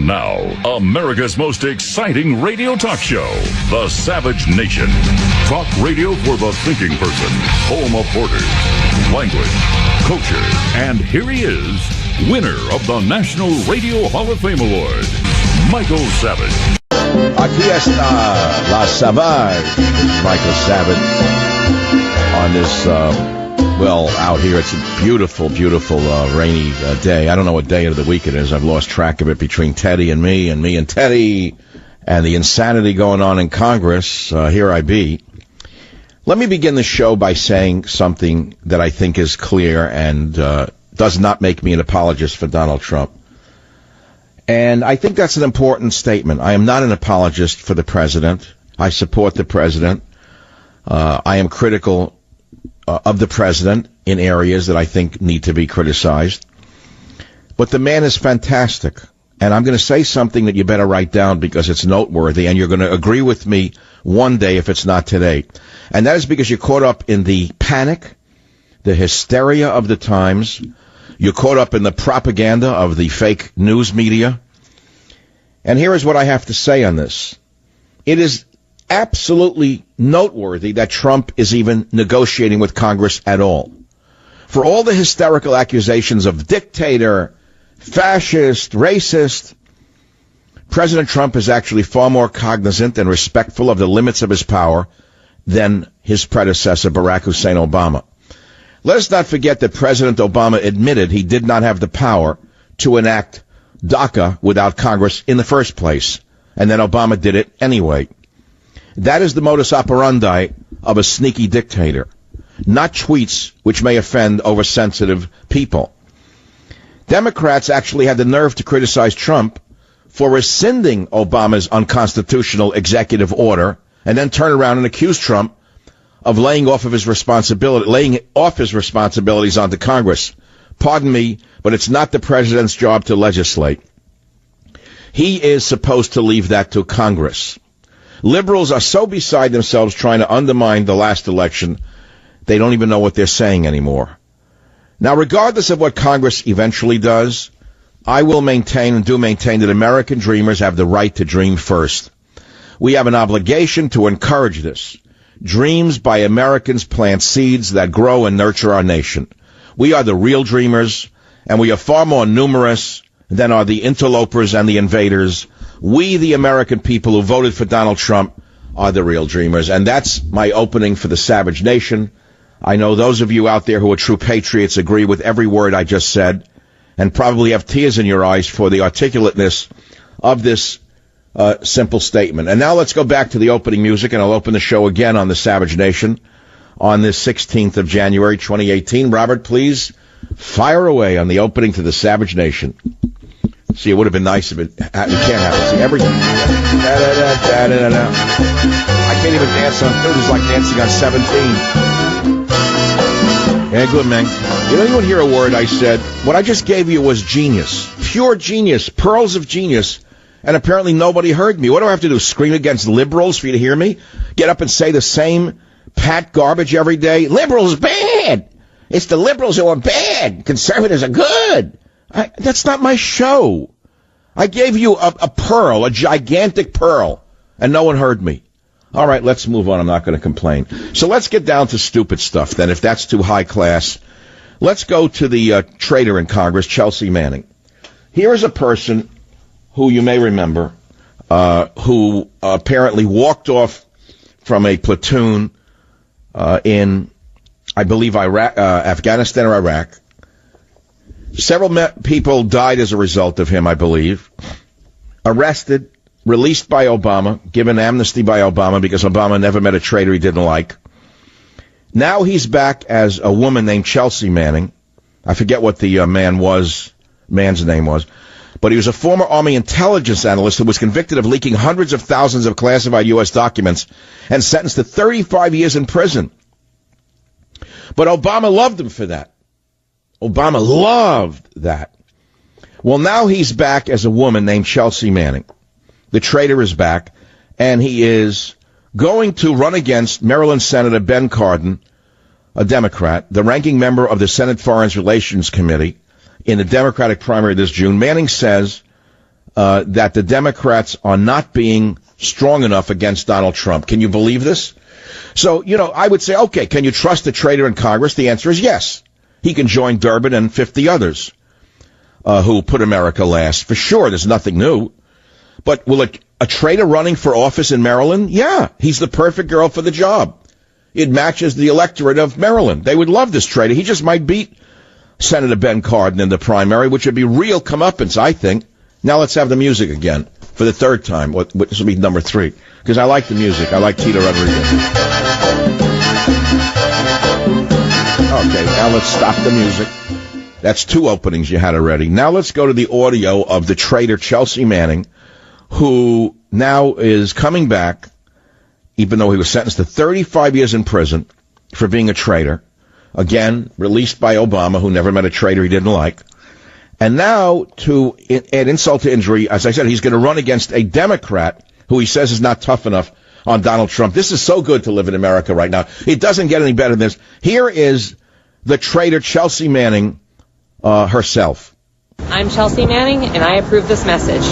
And now, America's most exciting radio talk show, The Savage Nation. Talk radio for the thinking person, home of hoarders, language, culture, and here he is, winner of the National Radio Hall of Fame Award, Michael Savage. Aquí está La Savage, Michael Savage, on this, out here it's a beautiful, beautiful rainy day. I don't know what day of the week it is. I've lost track of it between Teddy and me and Teddy, and the insanity going on in Congress. Here I be. Let me begin the show by saying something that I think is clear and does not make me an apologist for Donald Trump. And I think that's an important statement. I am not an apologist for the president. I support the president. I am critical of the president in areas that I think need to be criticized. But the man is fantastic. And I'm going to say something that you better write down because it's noteworthy, and you're going to agree with me one day if it's not today. And that is because you're caught up in the panic, the hysteria of the times. You're caught up in the propaganda of the fake news media. And here is what I have to say on this. It is absolutely noteworthy that Trump is even negotiating with Congress at all. For all the hysterical accusations of dictator, fascist, racist, President Trump is actually far more cognizant and respectful of the limits of his power than his predecessor, Barack Hussein Obama. Let us not forget that President Obama admitted he did not have the power to enact DACA without Congress in the first place, and then Obama did it anyway. That is the modus operandi of a sneaky dictator, not tweets which may offend oversensitive people. Democrats actually had the nerve to criticize Trump for rescinding Obama's unconstitutional executive order and then turn around and accuse Trump of laying off his responsibilities onto Congress. Pardon me, but it's not the president's job to legislate. He is supposed to leave that to Congress. Liberals are so beside themselves trying to undermine the last election, they don't even know what they're saying anymore. Now, regardless of what Congress eventually does, I will maintain and do maintain that American dreamers have the right to dream first. We have an obligation to encourage this. Dreams by Americans plant seeds that grow and nurture our nation. We are the real dreamers, and we are far more numerous than are the interlopers and the invaders. We, the American people who voted for Donald Trump, are the real dreamers. And that's my opening for the Savage Nation. I know those of you out there who are true patriots agree with every word I just said and probably have tears in your eyes for the articulateness of this simple statement. And now let's go back to the opening music, and I'll open the show again on the Savage Nation on this 16th of January, 2018. Robert, please fire away on the opening to the Savage Nation. See, it would have been nice if it can't happen. See, everything. I can't even dance on 2. It's like dancing on 17. Yeah, good, man. You don't even hear a word I said. What I just gave you was genius. Pure genius. Pearls of genius. And apparently nobody heard me. What do I have to do? Scream against liberals for you to hear me? Get up and say the same pat garbage every day? Liberals bad. It's the liberals who are bad. Conservatives are good. That's not my show. I gave you a pearl, a gigantic pearl, and no one heard me. All right, let's move on. I'm not going to complain. So let's get down to stupid stuff then, if that's too high class. Let's go to the traitor in Congress, Chelsea Manning. Here is a person who you may remember, who apparently walked off from a platoon in, I believe, Afghanistan or Iraq. Several people died as a result of him, I believe. Arrested, released by Obama, given amnesty by Obama because Obama never met a traitor he didn't like. Now he's back as a woman named Chelsea Manning. I forget what the man's name was. But he was a former Army intelligence analyst who was convicted of leaking hundreds of thousands of classified U.S. documents and sentenced to 35 years in prison. But Obama loved him for that. Obama loved that. Well, now he's back as a woman named Chelsea Manning. The traitor is back, and he is going to run against Maryland Senator Ben Cardin, a Democrat, the ranking member of the Senate Foreign Relations Committee, in the Democratic primary this June. Manning says that the Democrats are not being strong enough against Donald Trump. Can you believe this? So, I would say, okay, can you trust a traitor in Congress? The answer is yes. He can join Durbin and 50 others who put America last. For sure, there's nothing new. But will a traitor running for office in Maryland? Yeah, he's the perfect girl for the job. It matches the electorate of Maryland. They would love this traitor. He just might beat Senator Ben Cardin in the primary, which would be real comeuppance, I think. Now let's have the music again for the third time. This will be number 3, because I like the music. I like Tito Rodriguez. Okay, now let's stop the music. That's 2 openings you had already. Now let's go to the audio of the traitor Chelsea Manning, who now is coming back, even though he was sentenced to 35 years in prison for being a traitor. Again, released by Obama, who never met a traitor he didn't like. And now, to add insult to injury, as I said, he's going to run against a Democrat who he says is not tough enough on Donald Trump. This is so good to live in America right now. It doesn't get any better than this. Here is the traitor Chelsea Manning herself. I'm Chelsea Manning, and I approve this message.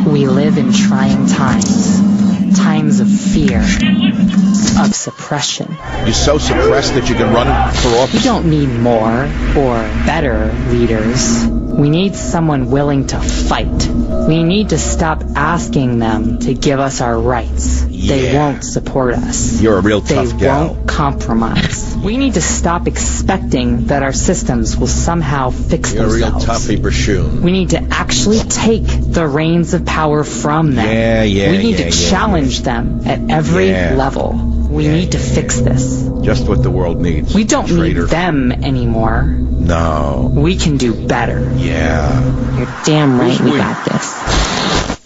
We live in trying times of fear, of suppression. You're so suppressed that you can run for office? We don't need more or better leaders. We need someone willing to fight. We need to stop asking them to give us our rights. Yeah. They won't support us. You're a real tough gal. They won't compromise. We need to stop expecting that our systems will somehow fix You're themselves. You're a real toughie, Bashoon. We need to actually take the reins of power from them. We need to challenge them at every level. We need to fix this. Just what the world needs. We don't need them anymore. No. We can do better. Yeah. You're damn right we got this.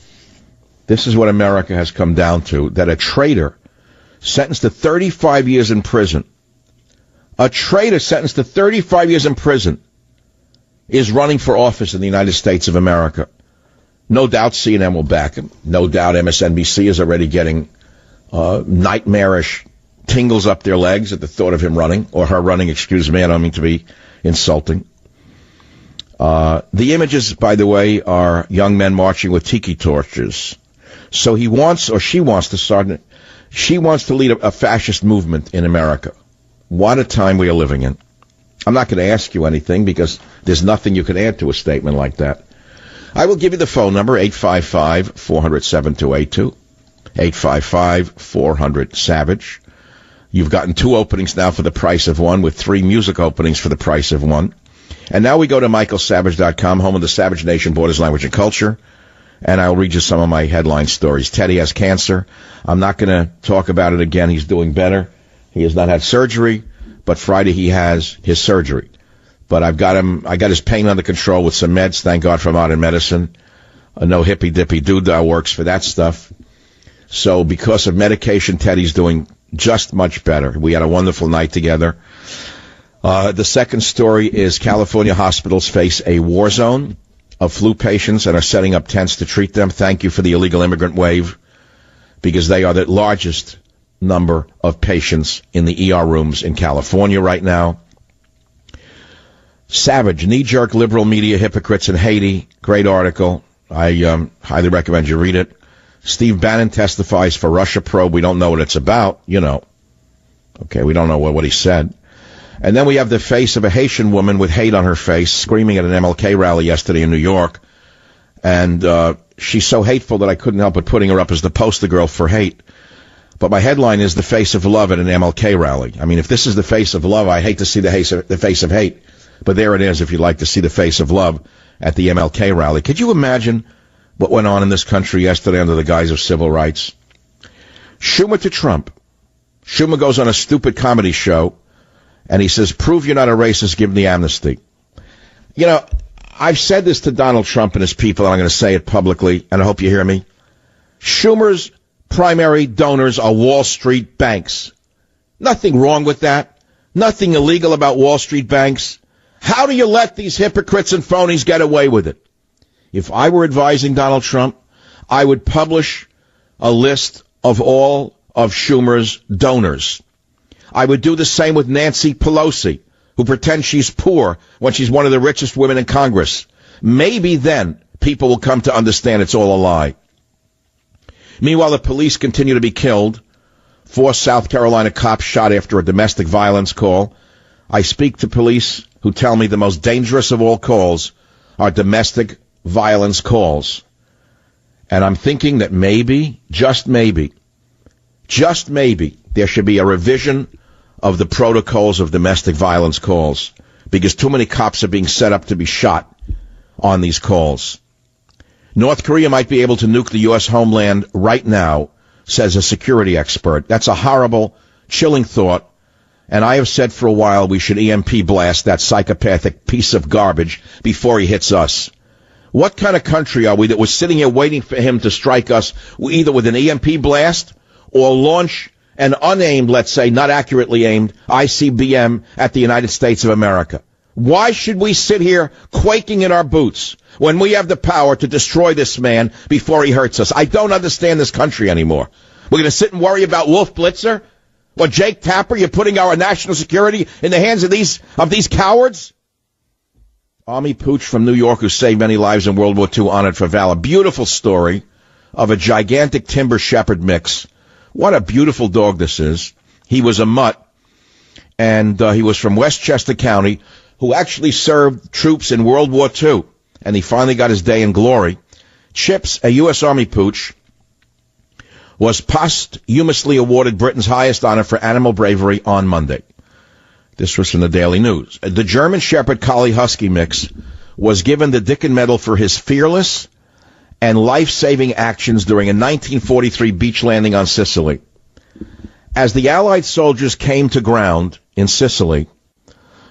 This is what America has come down to, that a traitor sentenced to 35 years in prison, a traitor sentenced to 35 years in prison is running for office in the United States of America. No doubt CNN will back him. No doubt MSNBC is already getting nightmarish tingles up their legs at the thought of him running, or her running, excuse me. I don't mean to be insulting. The images, by the way, are young men marching with tiki torches. So he wants, or she wants to lead a fascist movement in America. What a time we are living in. I'm not going to ask you anything because there's nothing you can add to a statement like that. I will give you the phone number, 855-400-7282, 855-400-SAVAGE. You've gotten 2 openings now for the price of 1, with 3 music openings for the price of 1. And now we go to michaelsavage.com, home of the Savage Nation, Borders, Language, and Culture. And I'll read you some of my headline stories. Teddy has cancer. I'm not going to talk about it again. He's doing better. He has not had surgery, but Friday he has his surgery. But I got his pain under control with some meds. Thank God for modern medicine. No hippy-dippy doodah works for that stuff. So because of medication, Teddy's doing just much better. We had a wonderful night together. The second story is California hospitals face a war zone of flu patients and are setting up tents to treat them. Thank you for the illegal immigrant wave, because they are the largest number of patients in the ER rooms in California right now. Savage, knee-jerk liberal media hypocrites in Haiti. Great article. I highly recommend you read it. Steve Bannon testifies for Russia probe. We don't know what it's about, Okay, we don't know what he said. And then we have the face of a Haitian woman with hate on her face screaming at an MLK rally yesterday in New York. And she's so hateful that I couldn't help but putting her up as the poster girl for hate. But my headline is the face of love at an MLK rally. I mean, if this is the face of love, I hate to see the face of hate. But there it is, if you'd like to see the face of love at the MLK rally. Could you imagine what went on in this country yesterday under the guise of civil rights? Schumer to Trump. Schumer goes on a stupid comedy show, and he says, prove you're not a racist, give him the amnesty. I've said this to Donald Trump and his people, and I'm going to say it publicly, and I hope you hear me. Schumer's primary donors are Wall Street banks. Nothing wrong with that. Nothing illegal about Wall Street banks. How do you let these hypocrites and phonies get away with it? If I were advising Donald Trump, I would publish a list of all of Schumer's donors. I would do the same with Nancy Pelosi, who pretends she's poor when she's one of the richest women in Congress. Maybe then people will come to understand it's all a lie. Meanwhile, the police continue to be killed. 4 South Carolina cops shot after a domestic violence call. I speak to police who tell me the most dangerous of all calls are domestic violence calls. And I'm thinking that maybe, just maybe, there should be a revision of the protocols of domestic violence calls, because too many cops are being set up to be shot on these calls. North Korea might be able to nuke the U.S. homeland right now, says a security expert. That's a horrible, chilling thought, and I have said for a while we should EMP blast that psychopathic piece of garbage before he hits us. What kind of country are we that was sitting here waiting for him to strike us either with an EMP blast or launch an unaimed, let's say, not accurately aimed ICBM at the United States of America? Why should we sit here quaking in our boots when we have the power to destroy this man before he hurts us? I don't understand this country anymore. We're going to sit and worry about Wolf Blitzer or Jake Tapper? You're putting our national security in the hands of these cowards? Army Pooch from New York, who saved many lives in World War II, honored for valor. Beautiful story of a gigantic timber shepherd mix. What a beautiful dog this is. He was a mutt, and he was from Westchester County, who actually served troops in World War II, and he finally got his day in glory. Chips, a U.S. Army Pooch, was posthumously awarded Britain's highest honor for animal bravery on Monday. This was from the Daily News. The German Shepherd Collie Husky mix was given the Dickin Medal for his fearless and life-saving actions during a 1943 beach landing on Sicily. As the Allied soldiers came to ground in Sicily,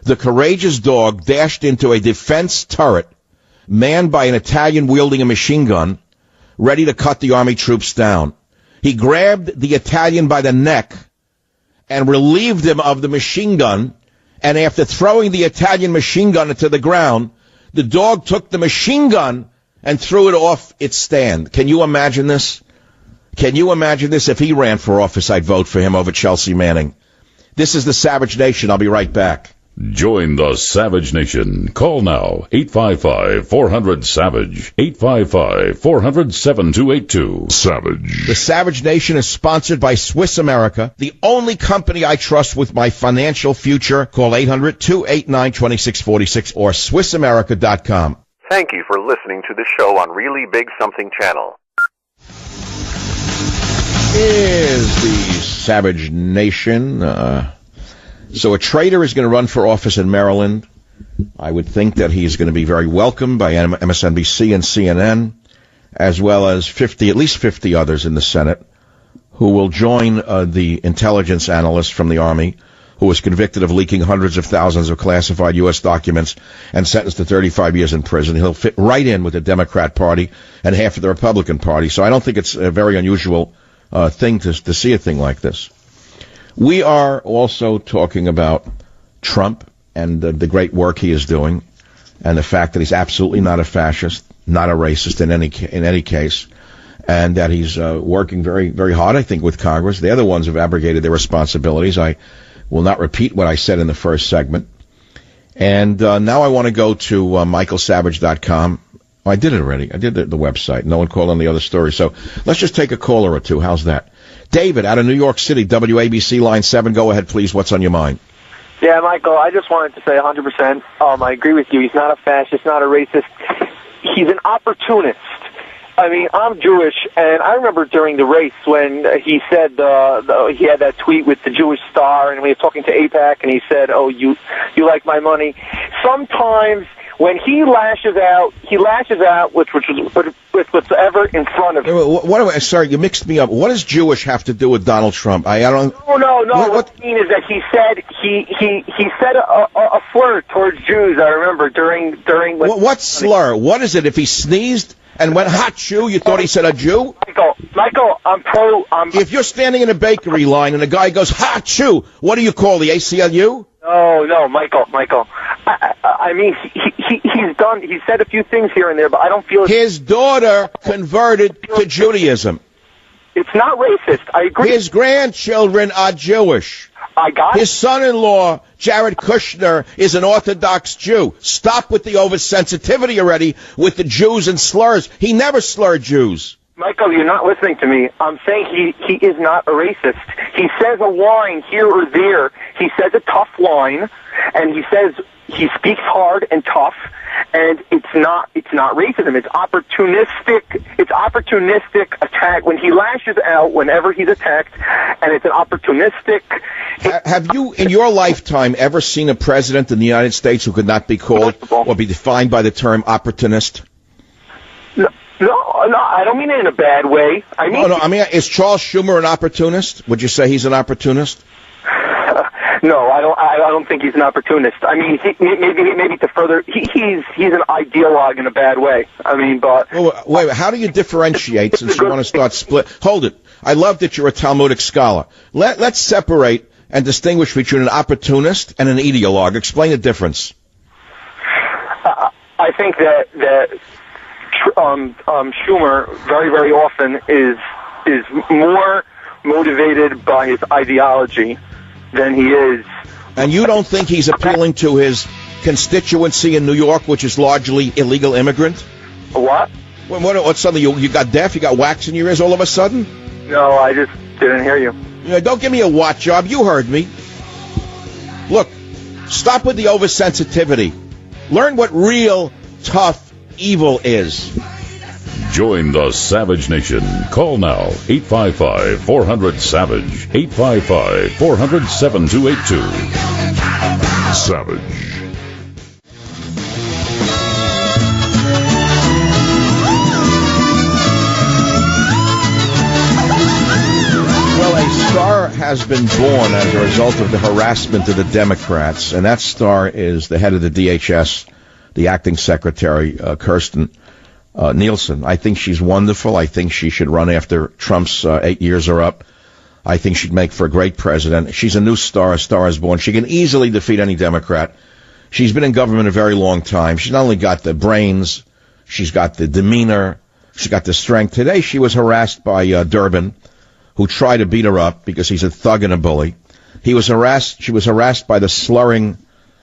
the courageous dog dashed into a defense turret manned by an Italian wielding a machine gun, ready to cut the Army troops down. He grabbed the Italian by the neck and relieved him of the machine gun, and after throwing the Italian machine gun into the ground, the dog took the machine gun and threw it off its stand. Can you imagine this? Can you imagine this? If he ran for office, I'd vote for him over Chelsea Manning. This is the Savage Nation. I'll be right back. Join the Savage Nation. Call now, 855-400-SAVAGE, 855-400-7282. Savage. The Savage Nation is sponsored by Swiss America, the only company I trust with my financial future. Call 800-289-2646 or SwissAmerica.com. Thank you for listening to the show on Really Big Something Channel. Is the Savage Nation. So a traitor is going to run for office in Maryland. I would think that he's going to be very welcomed by MSNBC and CNN, as well as at least 50 others in the Senate, who will join the intelligence analyst from the Army, who was convicted of leaking hundreds of thousands of classified U.S. documents and sentenced to 35 years in prison. He'll fit right in with the Democrat Party and half of the Republican Party. So I don't think it's a very unusual thing to see a thing like this. We are also talking about Trump and the great work he is doing, and the fact that he's absolutely not a fascist, not a racist in any case, and that he's working very, very hard, I think, with Congress. The other ones have abrogated their responsibilities. I will not repeat what I said in the first segment. And now I want to go to michaelsavage.com. Oh, I did it already. I did the website. No one called on the other story. So let's just take a caller or two. How's that? David, out of New York City, WABC Line 7. Go ahead, please. What's on your mind? Yeah, Michael, I just wanted to say 100%. I agree with you. He's not a fascist, not a racist. He's an opportunist. I mean, I'm Jewish, and I remember during the race when he said he had that tweet with the Jewish star, and we were talking to AIPAC, and he said, "Oh, you like my money." Sometimes when he lashes out with whatever in front of him. Sorry, you mixed me up. What does Jewish have to do with Donald Trump? I don't. No. What I mean is that he said a slur towards Jews. I remember during. What slur? What is it? If he sneezed and went hot Jew, you thought he said a Jew? Michael, If you're standing in a bakery line and a guy goes hot Jew, what do you call the ACLU? No, Michael. I mean, he said a few things here and there, but I don't feel his daughter converted to Judaism. It's not racist. I agree. His grandchildren are Jewish. I got his son-in-law Jared Kushner is an Orthodox Jew. Stop with the oversensitivity already with the Jews and slurs. He never slurred Jews. Michael, you're not listening to me. I'm saying he is not a racist. He says a line here or there. He says a tough line, and he speaks hard and tough, and it's not racism. It's opportunistic. It's opportunistic attack when he lashes out whenever he's attacked, and it's an opportunistic. Have you, in your lifetime, ever seen a president in the United States who could not be called or be defined by the term opportunist? No, I don't mean it in a bad way. I mean, is Charles Schumer an opportunist? Would you say he's an opportunist? No, I don't think he's an opportunist. I mean, maybe to further, he's an ideologue in a bad way. I mean, but wait, how do you differentiate? Since you want to start split, hold it. I love that you're a Talmudic scholar. Let's separate and distinguish between an opportunist and an ideologue. Explain the difference. I think that Schumer very, very often is more motivated by his ideology than he is. And you don't think he's appealing to his constituency in New York, which is largely illegal immigrant? What? What's something you got deaf? You got wax in your ears all of a sudden? No, I just didn't hear you. Don't give me a what job. You heard me. Look, stop with the oversensitivity. Learn what real, tough evil is. Join the Savage Nation. Call now, 855-400-SAVAGE, 855-400-7282. Savage. Well, a star has been born as a result of the harassment of the Democrats, and that star is the head of the DHS, the acting secretary, Kirsten Nielsen. I think she's wonderful. I think she should run after Trump's 8 years are up. I think she'd make for a great president. She's a new star. A star is born. She can easily defeat any Democrat. She's been in government a very long time. She's not only got the brains, she's got the demeanor, she's got the strength. Today she was harassed by Durbin, who tried to beat her up because he's a thug and a bully. She was harassed by the slurring.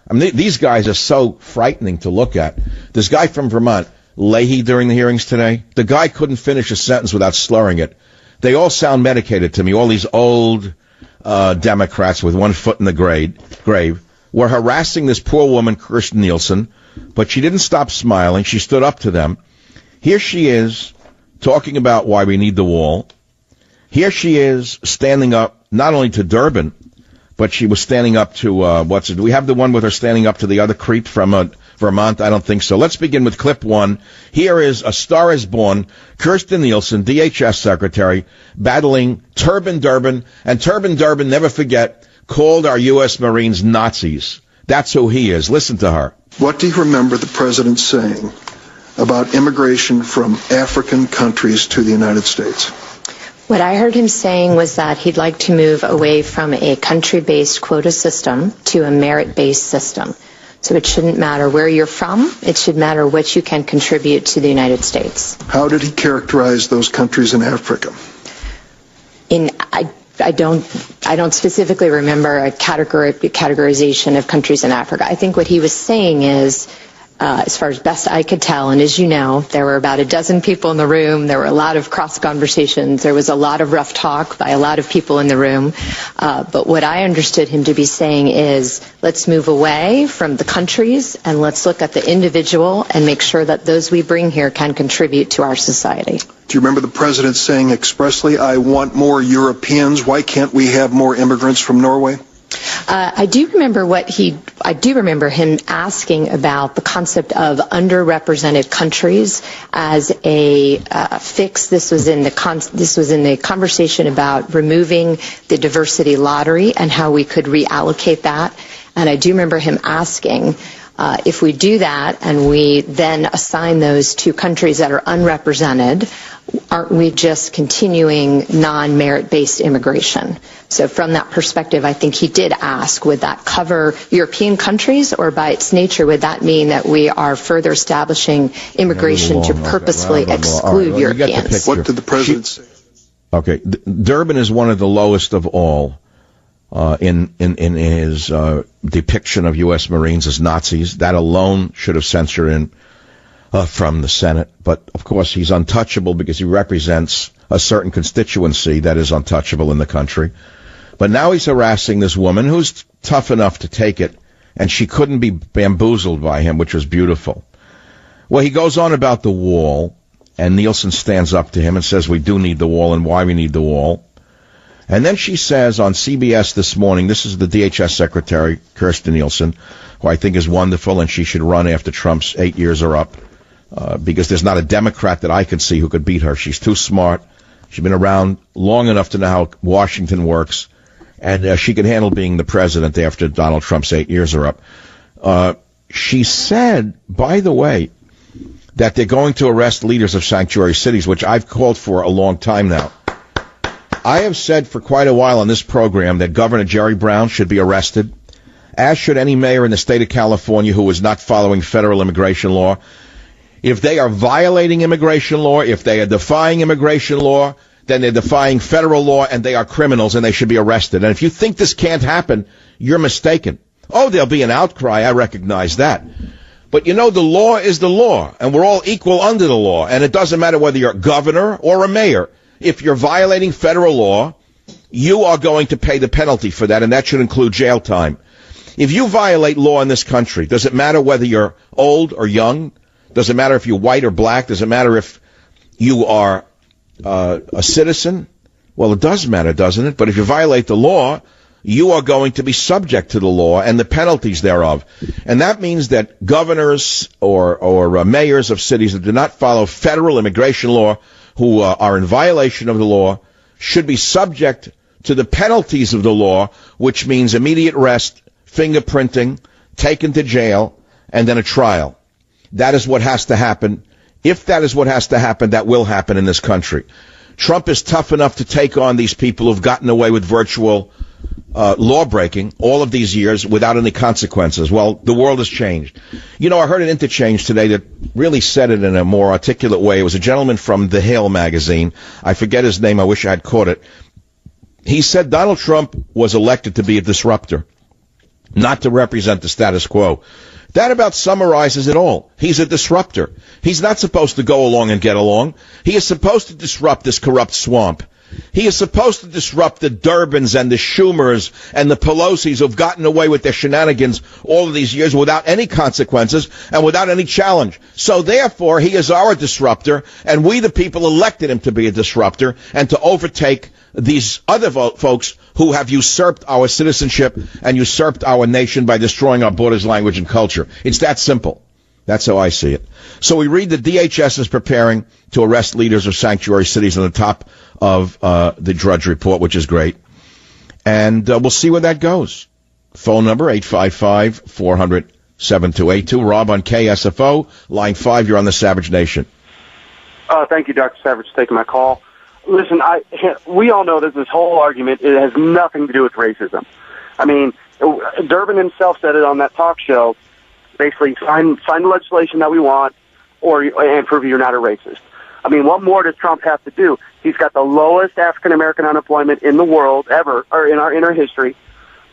I mean, these guys are so frightening to look at. This guy from Vermont, Leahy, during the hearings today, the guy couldn't finish a sentence without slurring it. They all sound medicated to me. All these old Democrats with one foot in the grave were harassing this poor woman, Kirsten Nielsen, but she didn't stop smiling. She stood up to them. Here she is talking about why we need the wall. Here she is standing up not only to Durbin, but she was standing up to, do we have the one with her standing up to the other creep from Vermont? I don't think so. Let's begin with clip one. Here is A Star is Born, Kirsten Nielsen, DHS secretary, battling Turban Durbin. And Turban Durbin, never forget, called our U.S. Marines Nazis. That's who he is. Listen to her. What do you remember the president saying about immigration from African countries to the United States? What I heard him saying was that he'd like to move away from a country-based quota system to a merit-based system. So it shouldn't matter where you're from. It should matter what you can contribute to the United States. How did he characterize those countries in Africa? I don't specifically remember a categorization of countries in Africa. I think what he was saying is, as far as best I could tell, and as you know, there were about a dozen people in the room. There were a lot of cross conversations. There was a lot of rough talk by a lot of people in the room. But what I understood him to be saying is, let's move away from the countries and let's look at the individual and make sure that those we bring here can contribute to our society. Do you remember the president saying expressly, I want more Europeans? Why can't we have more immigrants from Norway? I do remember him asking about the concept of underrepresented countries as a fix. This was in the conversation about removing the diversity lottery and how we could reallocate that. And I do remember him asking, if we do that and we then assign those to countries that are unrepresented, aren't we just continuing non-merit-based immigration? So from that perspective, I think he did ask, would that cover European countries, or by its nature, would that mean that we are further establishing immigration to purposefully exclude Europeans? What did the president say? Okay, Durbin is one of the lowest of all. in his depiction of U.S. Marines as Nazis. That alone should have censored him from the Senate. But, of course, he's untouchable because he represents a certain constituency that is untouchable in the country. But now he's harassing this woman who's tough enough to take it, and she couldn't be bamboozled by him, which was beautiful. Well, he goes on about the wall, and Nielsen stands up to him and says we do need the wall and why we need the wall. And then she says on CBS this morning, this is the DHS Secretary, Kirstjen Nielsen, who I think is wonderful, and she should run after Trump's 8 years are up, because there's not a Democrat that I could see who could beat her. She's too smart. She's been around long enough to know how Washington works, and she can handle being the president after Donald Trump's 8 years are up. She said, by the way, that they're going to arrest leaders of sanctuary cities, which I've called for a long time now. I have said for quite a while on this program that Governor Jerry Brown should be arrested, as should any mayor in the state of California who is not following federal immigration law. If they are violating immigration law, if they are defying immigration law, then they're defying federal law and they are criminals and they should be arrested. And if you think this can't happen, you're mistaken. Oh, there'll be an outcry. I recognize that. But you know, the law is the law, and we're all equal under the law. And it doesn't matter whether you're a governor or a mayor. If you're violating federal law, you are going to pay the penalty for that, and that should include jail time. If you violate law in this country, does it matter whether you're old or young? Does it matter if you're white or black? Does it matter if you are a citizen? Well, it does matter, doesn't it? But if you violate the law, you are going to be subject to the law and the penalties thereof. And that means that governors or mayors of cities that do not follow federal immigration law, who are in violation of the law, should be subject to the penalties of the law, which means immediate arrest, fingerprinting, taken to jail, and then a trial. That is what has to happen. If that is what has to happen, that will happen in this country. Trump is tough enough to take on these people who've gotten away with virtual law-breaking all of these years without any consequences. Well, the world has changed. You know, I heard an interchange today that really said it in a more articulate way. It was a gentleman from The Hill magazine. I forget his name. I wish I had caught it. He said Donald Trump was elected to be a disruptor, not to represent the status quo. That about summarizes it all. He's a disruptor. He's not supposed to go along and get along. He is supposed to disrupt this corrupt swamp. He is supposed to disrupt the Durbins and the Schumers and the Pelosi's who've gotten away with their shenanigans all of these years without any consequences and without any challenge. So therefore, he is our disruptor, and we the people elected him to be a disruptor and to overtake these other folks who have usurped our citizenship and usurped our nation by destroying our borders, language, and culture. It's that simple. That's how I see it. So we read that DHS is preparing to arrest leaders of sanctuary cities on the top of the Drudge Report, which is great. And we'll see where that goes. Phone number, 855-400-7282. Rob on KSFO. Line 5, you're on the Savage Nation. Thank you, Dr. Savage, for taking my call. Listen, we all know that this whole argument, it has nothing to do with racism. I mean, Durbin himself said it on that talk show. Basically, sign the legislation that we want, and prove you're not a racist. I mean, what more does Trump have to do? He's got the lowest African American unemployment in the world ever, or in our history.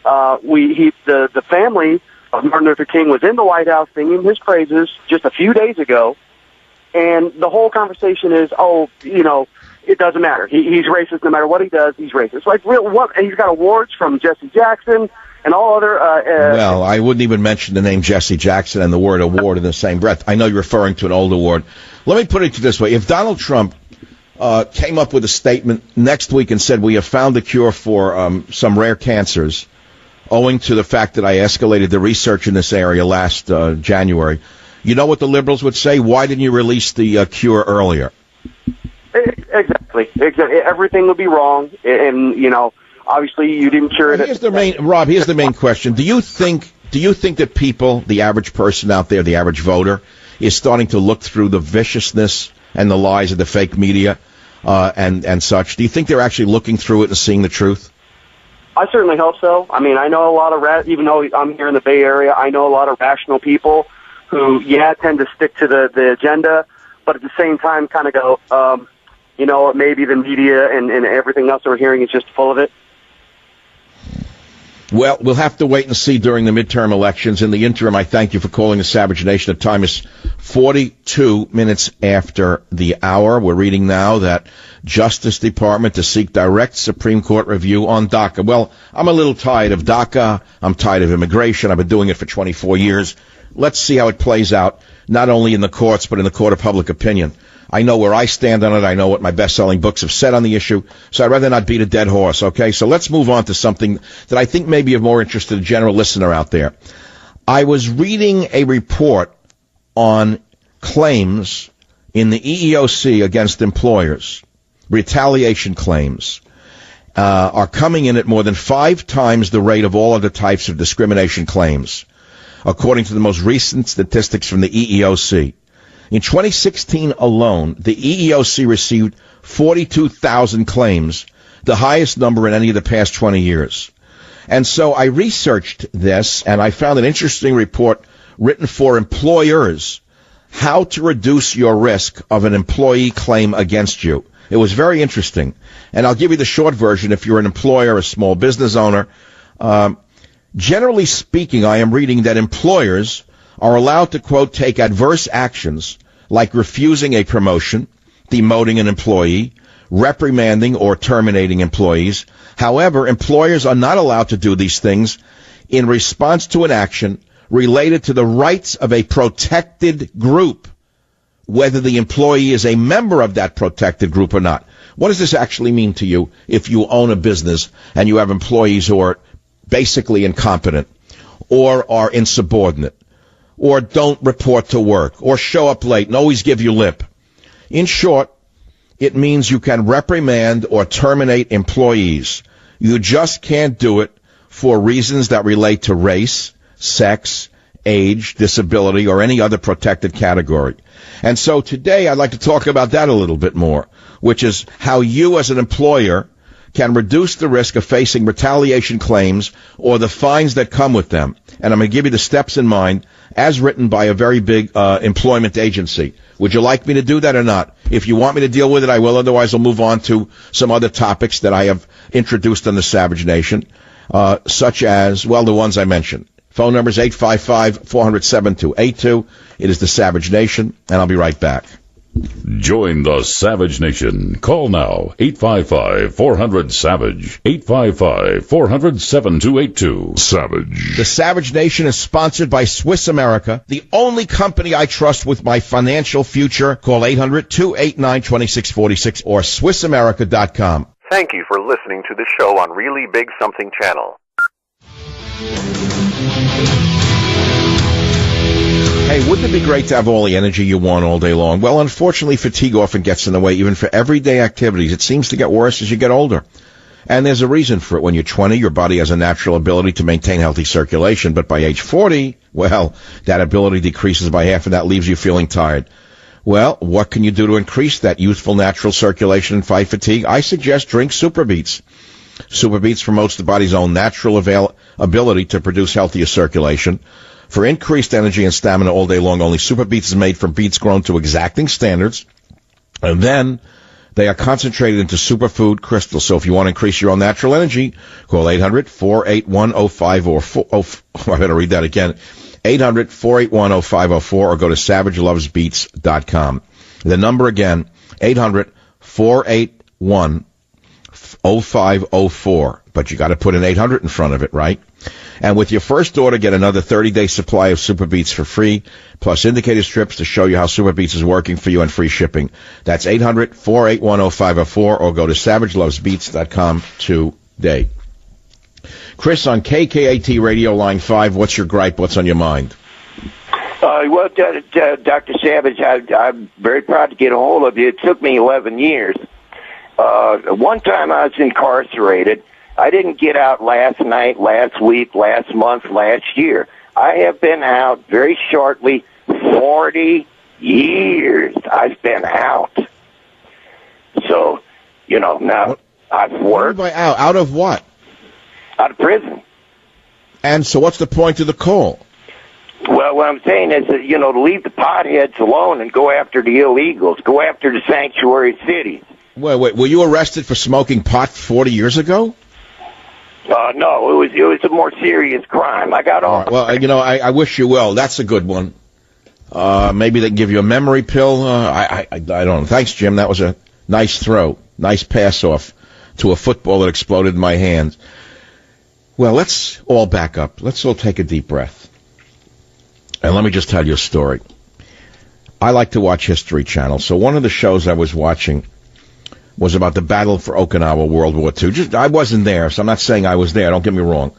The family of Martin Luther King was in the White House singing his praises just a few days ago, and the whole conversation is, it doesn't matter. He's racist no matter what he does. He's racist. Like, what? And he's got awards from Jesse Jackson and all other. Well, I wouldn't even mention the name Jesse Jackson and the word award in the same breath. I know you're referring to an old award. Let me put it this way: if Donald Trump came up with a statement next week and said we have found a cure for some rare cancers, owing to the fact that I escalated the research in this area last January, you know what the liberals would say? Why didn't you release the cure earlier? Exactly. Everything would be wrong, and obviously you didn't cure it. Here's the main question: Do you think that people, the average person out there, the average voter, is starting to look through the viciousness and the lies of the fake media and such? Do you think they're actually looking through it and seeing the truth? I certainly hope so. I mean, I know a lot of even though I'm here in the Bay Area, I know a lot of rational people who, tend to stick to the agenda, but at the same time kind of go, maybe the media and everything else that we're hearing is just full of it. Well, we'll have to wait and see during the midterm elections. In the interim, I thank you for calling the Savage Nation. The time is 42 minutes after the hour. We're reading now that Justice Department to seek direct Supreme Court review on DACA. Well, I'm a little tired of DACA. I'm tired of immigration. I've been doing it for 24 years. Let's see how it plays out, not only in the courts, but in the court of public opinion. I know where I stand on it. I know what my best-selling books have said on the issue, so I'd rather not beat a dead horse, okay? So let's move on to something that I think may be of more interest to the general listener out there. I was reading a report on claims in the EEOC against employers. Retaliation claims are coming in at more than 5 times the rate of all other types of discrimination claims, according to the most recent statistics from the EEOC. In 2016 alone, the EEOC received 42,000 claims, the highest number in any of the past 20 years. And so I researched this, and I found an interesting report written for employers, how to reduce your risk of an employee claim against you. It was very interesting. And I'll give you the short version if you're an employer, a small business owner. Generally speaking, I am reading that employers are allowed to, quote, take adverse actions like refusing a promotion, demoting an employee, reprimanding or terminating employees. However, employers are not allowed to do these things in response to an action related to the rights of a protected group, whether the employee is a member of that protected group or not. What does this actually mean to you if you own a business and you have employees who are basically incompetent or are insubordinate, or don't report to work, or show up late and always give you lip? In short, it means you can reprimand or terminate employees. You just can't do it for reasons that relate to race, sex, age, disability, or any other protected category. And so today I'd like to talk about that a little bit more, which is how you as an employer can reduce the risk of facing retaliation claims or the fines that come with them. And I'm going to give you the steps in mind as written by a very big employment agency. Would you like me to do that or not? If you want me to deal with it, I will. Otherwise, I'll move on to some other topics that I have introduced on the Savage Nation, such as, well, the ones I mentioned. Phone number is 855-400-7282. It is the Savage Nation, and I'll be right back. Join the Savage Nation. Call now, 855-400-SAVAGE, 855-400-7282. Savage. The Savage Nation is sponsored by Swiss America, the only company I trust with my financial future. Call 800-289-2646 or SwissAmerica.com. Thank you for listening to the show on Really Big Something Channel. Hey, wouldn't it be great to have all the energy you want all day long? Well, unfortunately, fatigue often gets in the way, even for everyday activities. It seems to get worse as you get older. And there's a reason for it. When you're 20, your body has a natural ability to maintain healthy circulation. But by age 40, well, that ability decreases by half, and that leaves you feeling tired. Well, what can you do to increase that youthful natural circulation and fight fatigue? I suggest drink Super Beets. Super Beets promotes the body's own natural ability to produce healthier circulation. For increased energy and stamina all day long, only Super Beets is made from beets grown to exacting standards, and then they are concentrated into superfood crystals. So if you want to increase your own natural energy, call 800-481-0504. I better read that again. 800-481-0504, or go to SavageLovesBeets.com. The number again, 800-481-0504. But you got to put an 800 in front of it, right? And with your first order, get another 30-day supply of Super Beets for free, plus indicator strips to show you how Super Beets is working for you, and free shipping. That's 800-481-0504, or go to SavageLovesBeets.com today. Chris on KKAT Radio Line 5, what's your gripe? What's on your mind? Well, Dr. Savage, I'm very proud to get a hold of you. It took me 11 years. One time I was incarcerated. I didn't get out last night, last week, last month, last year. I have been out very shortly 40 years. I've been out. So, now I've worked. Out of what? Out of prison. And so what's the point of the call? Well, what I'm saying is that, to leave the potheads alone and go after the illegals, go after the sanctuary cities. Wait, were you arrested for smoking pot 40 years ago? No, it was a more serious crime. I got off. Well, you know, I wish you well. That's a good one. Maybe they can give you a memory pill. I don't know. Thanks, Jim. That was a nice throw. Nice pass off to a football that exploded in my hand. Well, let's all back up. Let's all take a deep breath. And let me just tell you a story. I like to watch History Channel. So one of the shows I was watching was about the battle for Okinawa, World War II. I wasn't there, so I'm not saying I was there. Don't get me wrong.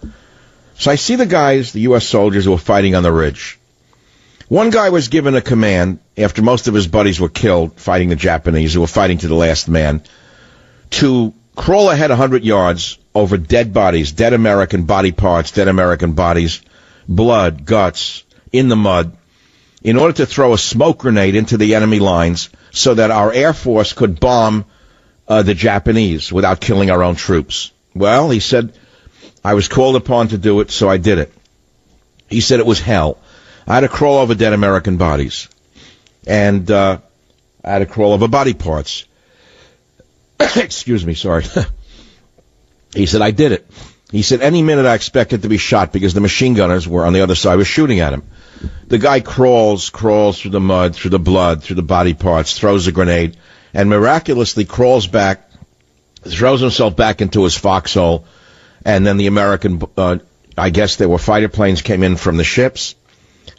So I see the guys, the U.S. soldiers who were fighting on the ridge. One guy was given a command, after most of his buddies were killed fighting the Japanese, who were fighting to the last man, to crawl ahead 100 yards over dead bodies, dead American body parts, dead American bodies, blood, guts, in the mud, in order to throw a smoke grenade into the enemy lines so that our Air Force could bomb the Japanese without killing our own troops. Well, he said, I was called upon to do it, so I did it. He said it was hell. I had to crawl over dead American bodies. And I had to crawl over body parts. Excuse me, sorry. He said, I did it. He said, any minute I expected to be shot because the machine gunners were on the other side, was shooting at him. The guy crawls through the mud, through the blood, through the body parts, throws a grenade, and miraculously crawls back, throws himself back into his foxhole, and then the American, I guess there were fighter planes came in from the ships,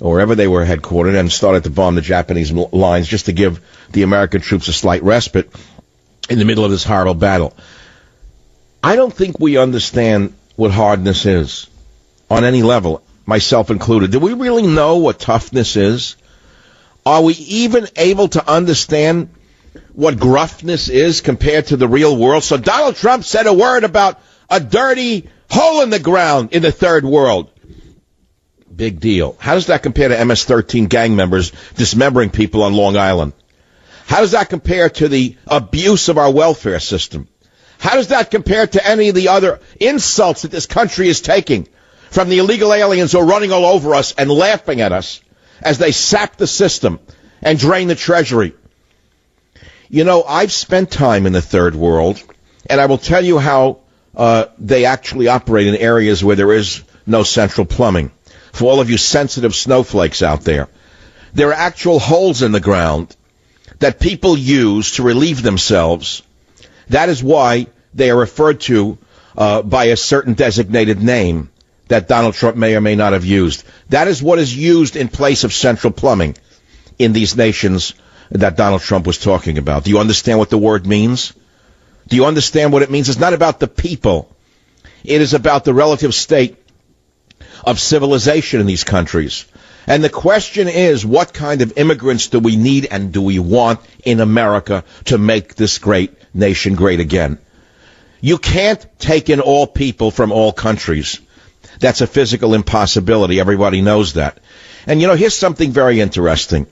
or wherever they were headquartered, and started to bomb the Japanese lines just to give the American troops a slight respite in the middle of this horrible battle. I don't think we understand what hardness is on any level, myself included. Do we really know what toughness is? Are we even able to understand what gruffness is compared to the real world? So Donald Trump said a word about a dirty hole in the ground in the third world. Big deal. How does that compare to MS-13 gang members dismembering people on Long Island? How does that compare to the abuse of our welfare system? How does that compare to any of the other insults that this country is taking from the illegal aliens who are running all over us and laughing at us as they sap the system and drain the treasury? You know, I've spent time in the third world, and I will tell you how they actually operate in areas where there is no central plumbing. For all of you sensitive snowflakes out there, there are actual holes in the ground that people use to relieve themselves. That is why they are referred to by a certain designated name that Donald Trump may or may not have used. That is what is used in place of central plumbing in these nations that Donald Trump was talking about. Do you understand what the word means? Do you understand what it means? It's not about the people. It is about the relative state of civilization in these countries. And the question is, what kind of immigrants do we need and do we want in America to make this great nation great again? You can't take in all people from all countries. That's a physical impossibility. Everybody knows that. And, you know, here's something very interesting.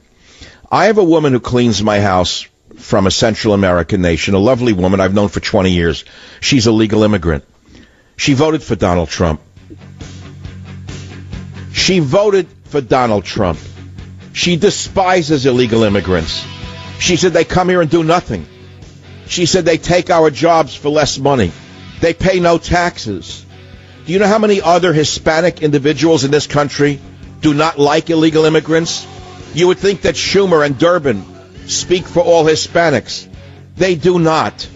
I have a woman who cleans my house from a Central American nation, a lovely woman I've known for 20 years. She's a legal immigrant. She voted for Donald Trump. She voted for Donald Trump. She despises illegal immigrants. She said they come here and do nothing. She said they take our jobs for less money. They pay no taxes. Do you know how many other Hispanic individuals in this country do not like illegal immigrants? You would think that Schumer and Durbin speak for all Hispanics. They do not.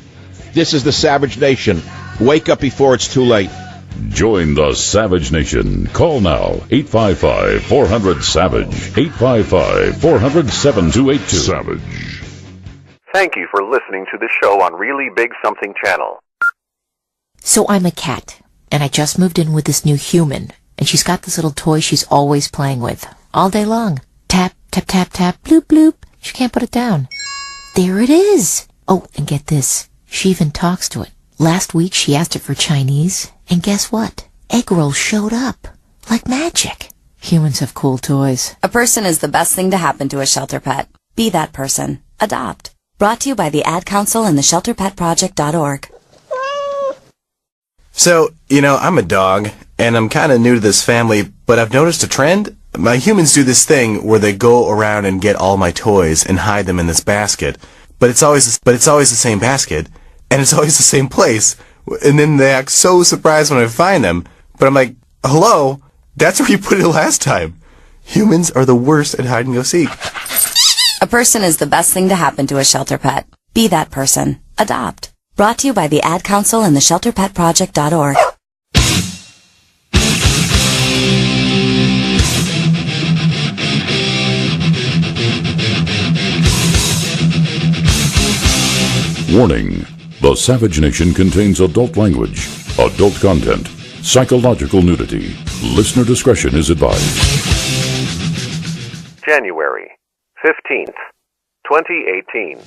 This is the Savage Nation. Wake up before it's too late. Join the Savage Nation. Call now, 855-400-SAVAGE, 855-400-7282. Savage. Thank you for listening to the show on Really Big Something Channel. So I'm a cat, and I just moved in with this new human, and she's got this little toy she's always playing with, all day long. Tap, tap, tap, tap, bloop, bloop. She can't put it down. There it is. Oh, and get this. She even talks to it. Last week she asked it for Chinese, and guess what? Egg rolls showed up. Like magic. Humans have cool toys. A person is the best thing to happen to a shelter pet. Be that person. Adopt. Brought to you by the Ad Council and the ShelterPetProject.org. So, you know, I'm a dog, and I'm kind of new to this family, but I've noticed a trend. My humans do this thing where they go around and get all my toys and hide them in this basket. But it's always the same basket, and it's always the same place, And then they act so surprised when I find them. But I'm like, hello? That's where you put it last time. Humans are the worst at hide and go seek. A person is the best thing to happen to a shelter pet. Be that person. Adopt. Brought to you by the Ad Council and the ShelterPetProject.org. Warning. The Savage Nation contains adult language, adult content, psychological nudity. Listener discretion is advised. January 15th, 2018.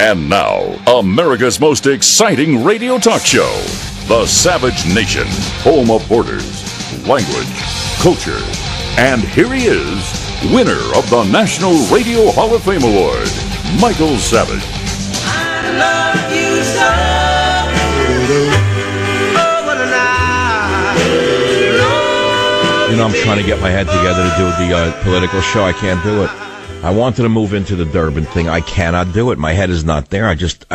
And now, America's most exciting radio talk show, The Savage Nation, home of borders, language, culture. And here he is, winner of the National Radio Hall of Fame Award, Michael Savage. I love you so. Oh, what an You know, I'm trying to get my head together to do the political show. I can't do it. I wanted to move into the Durbin thing. I cannot do it. My head is not there.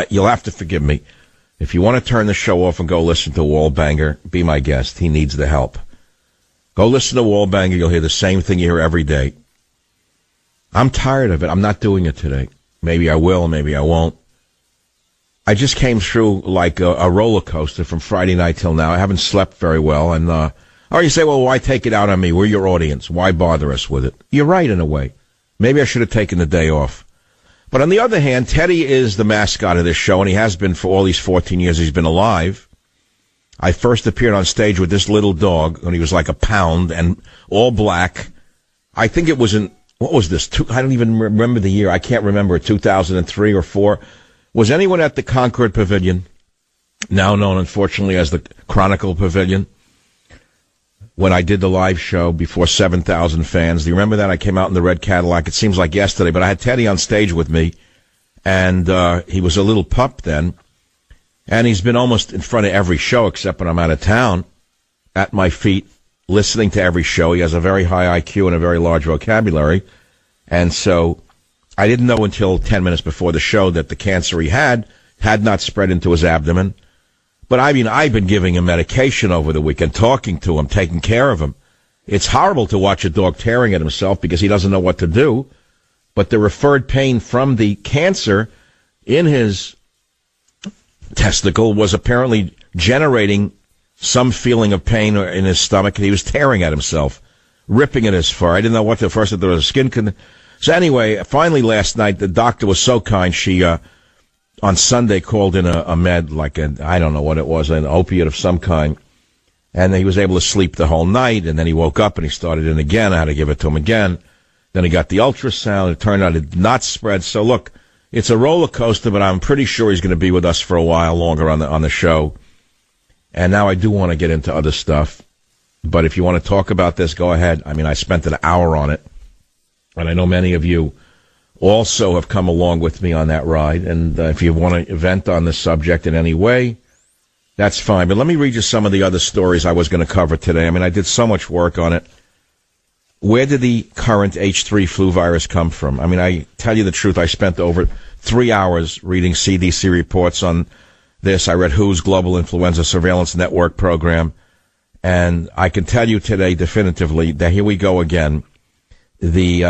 You'll have to forgive me. If you want to turn the show off and go listen to Wallbanger, be my guest. He needs the help. Go listen to Wallbanger. You'll hear the same thing you hear every day. I'm tired of it. I'm not doing it today. Maybe I will, maybe I won't. I just came through like a roller coaster from Friday night till now. I haven't slept very well. And or you say, well, why take it out on me? We're your audience. Why bother us with it? You're right in a way. Maybe I should have taken the day off. But on the other hand, Teddy is the mascot of this show, and he has been for all these 14 years he's been alive. I first appeared on stage with this little dog when he was like a pound and all black. I think it was in, what was this? I don't even remember the year. I can't remember, 2003 or 4. Was anyone at the Concord Pavilion, now known unfortunately as the Chronicle Pavilion, when I did the live show before 7,000 fans? Do you remember that? I came out in the red Cadillac. It seems like yesterday, but I had Teddy on stage with me, and he was a little pup then, and he's been almost in front of every show except when I'm out of town, at my feet, listening to every show. He has a very high IQ and a very large vocabulary, and so I didn't know until 10 minutes before the show that the cancer he had not spread into his abdomen. But I mean, I've been giving him medication over the weekend, talking to him, taking care of him. It's horrible to watch a dog tearing at himself because he doesn't know what to do. But the referred pain from the cancer in his testicle was apparently generating some feeling of pain in his stomach, and he was tearing at himself, ripping at his fur. I didn't know what the first, if there was a skin condition. So anyway, finally last night, the doctor was so kind, she on Sunday called in a med, like I don't know what it was, an opiate of some kind, and he was able to sleep the whole night, and then he woke up and he started in again. I had to give it to him again. Then he got the ultrasound. It turned out it did not spread. So look, it's a roller coaster, but I'm pretty sure he's going to be with us for a while longer on the show. And now I do want to get into other stuff, but if you want to talk about this, go ahead. I mean, I spent an hour on it, and I know many of you also have come along with me on that ride, and if you want to vent on the subject in any way, that's fine. But let me read you some of the other stories I was going to cover today. I mean, I did so much work on it. Where did the current H3 flu virus come from? I mean, I tell you the truth, I spent over 3 hours reading CDC reports on this. I read WHO's Global Influenza Surveillance Network program, and I can tell you today definitively that here we go again. The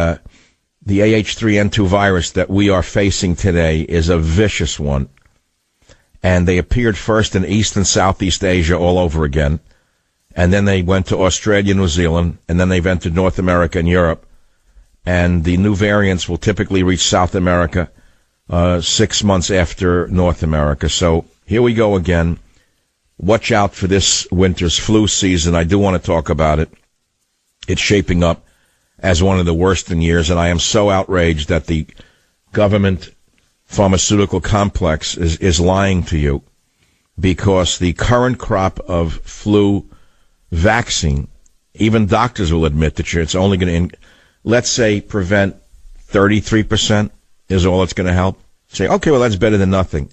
AH3N2 virus that we are facing today is a vicious one. And they appeared first in East and Southeast Asia all over again. And then they went to Australia, New Zealand, and then they've entered North America and Europe. And the new variants will typically reach South America 6 months after North America. So here we go again. Watch out for this winter's flu season. I do want to talk about it. It's shaping up as one of the worst in years, and I am so outraged that the government pharmaceutical complex is lying to you, because the current crop of flu vaccine, even doctors will admit that it's only going to, let's say, prevent 33% is all it's going to help. Say, okay, well, that's better than nothing.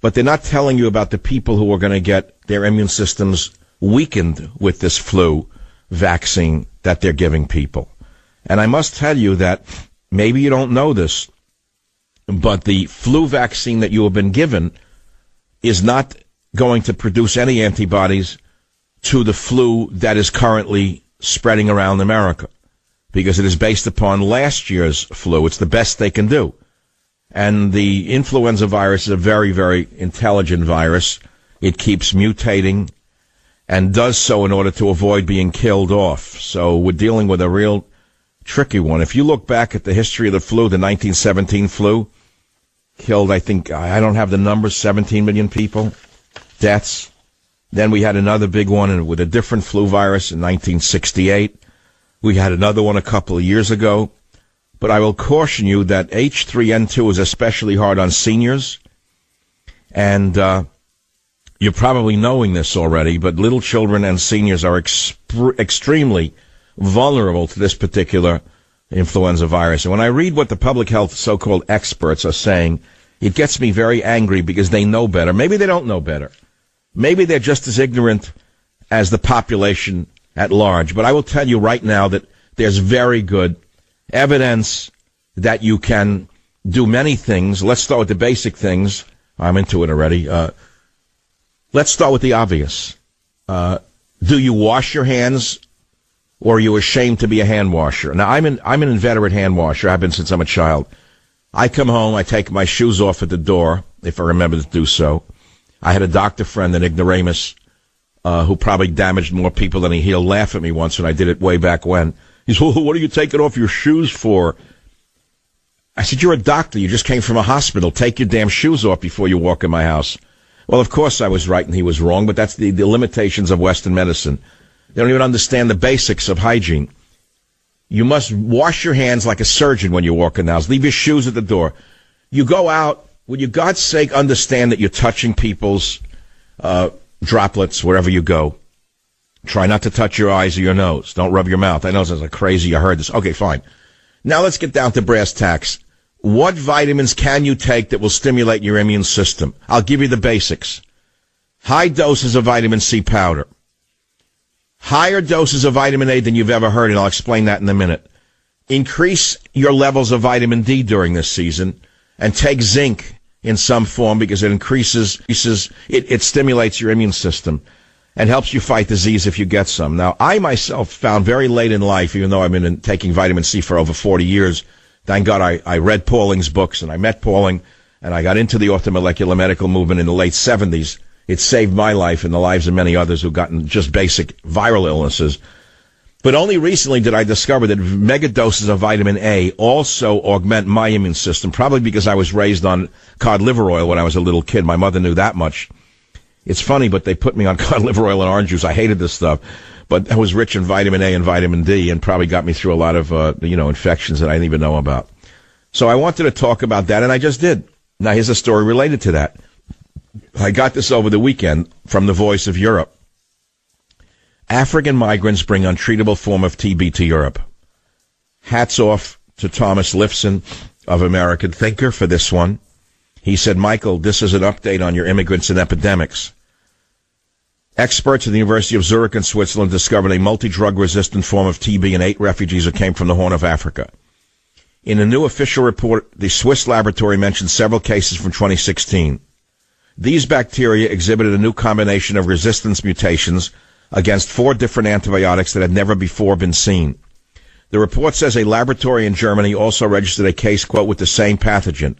But they're not telling you about the people who are going to get their immune systems weakened with this flu vaccine that they're giving people. And I must tell you that maybe you don't know this, but the flu vaccine that you have been given is not going to produce any antibodies to the flu that is currently spreading around America, because it is based upon last year's flu. It's the best they can do. And the influenza virus is a very, very intelligent virus. It keeps mutating and does so in order to avoid being killed off. So we're dealing with a real tricky one. If you look back at the history of the flu, the 1917 flu killed, I think, I don't have the numbers, 17 million people, deaths. Then we had another big one with a different flu virus in 1968. We had another one a couple of years ago. But I will caution you that H3N2 is especially hard on seniors. And you're probably knowing this already, but little children and seniors are extremely vulnerable to this particular influenza virus. And when I read what the public health so-called experts are saying, it gets me very angry because they know better. Maybe they don't know better. Maybe they're just as ignorant as the population at large. But I will tell you right now that there's very good evidence that you can do many things. Let's start with the basic things. I'm into it already. Let's start with the obvious. Do you wash your hands, or are you ashamed to be a hand washer? Now, I'm an inveterate hand washer. I've been since I'm a child. I come home, I take my shoes off at the door, if I remember to do so. I had a doctor friend, an ignoramus, who probably damaged more people than he healed, laugh at me once when I did it way back when. He said, well, what are you taking off your shoes for? I said, you're a doctor. You just came from a hospital. Take your damn shoes off before you walk in my house. Well, of course I was right and he was wrong, but that's the limitations of Western medicine. They don't even understand the basics of hygiene. You must wash your hands like a surgeon when you walk in the house. Leave your shoes at the door. You go out, will you, God's sake, understand that you're touching people's droplets wherever you go. Try not to touch your eyes or your nose. Don't rub your mouth. I know this is like crazy. I heard this. Okay, fine. Now let's get down to brass tacks. What vitamins can you take that will stimulate your immune system? I'll give you the basics. High doses of vitamin C powder. Higher doses of vitamin A than you've ever heard, and I'll explain that in a minute. Increase your levels of vitamin D during this season, and take zinc in some form because it it stimulates your immune system and helps you fight disease if you get some. Now, I myself found very late in life, even though I've been taking vitamin C for over 40 years, thank God I read Pauling's books, and I met Pauling, and I got into the orthomolecular medical movement in the late 70s. It saved my life and the lives of many others who've gotten just basic viral illnesses. But only recently did I discover that mega doses of vitamin A also augment my immune system, probably because I was raised on cod liver oil when I was a little kid. My mother knew that much. It's funny, but they put me on cod liver oil and orange juice. I hated this stuff. But I was rich in vitamin A and vitamin D and probably got me through a lot of, infections that I didn't even know about. So I wanted to talk about that, and I just did. Now, here's a story related to that. I got this over the weekend from the Voice of Europe. African migrants bring untreatable form of TB to Europe. Hats off to Thomas Lifson of American Thinker for this one. He said, Michael, this is an update on your immigrants and epidemics. Experts at the University of Zurich in Switzerland discovered a multi-drug resistant form of TB in 8 refugees who came from the Horn of Africa. In a new official report, the Swiss laboratory mentioned several cases from 2016. These bacteria exhibited a new combination of resistance mutations against 4 different antibiotics that had never before been seen. The report says a laboratory in Germany also registered a case, quote, with the same pathogen.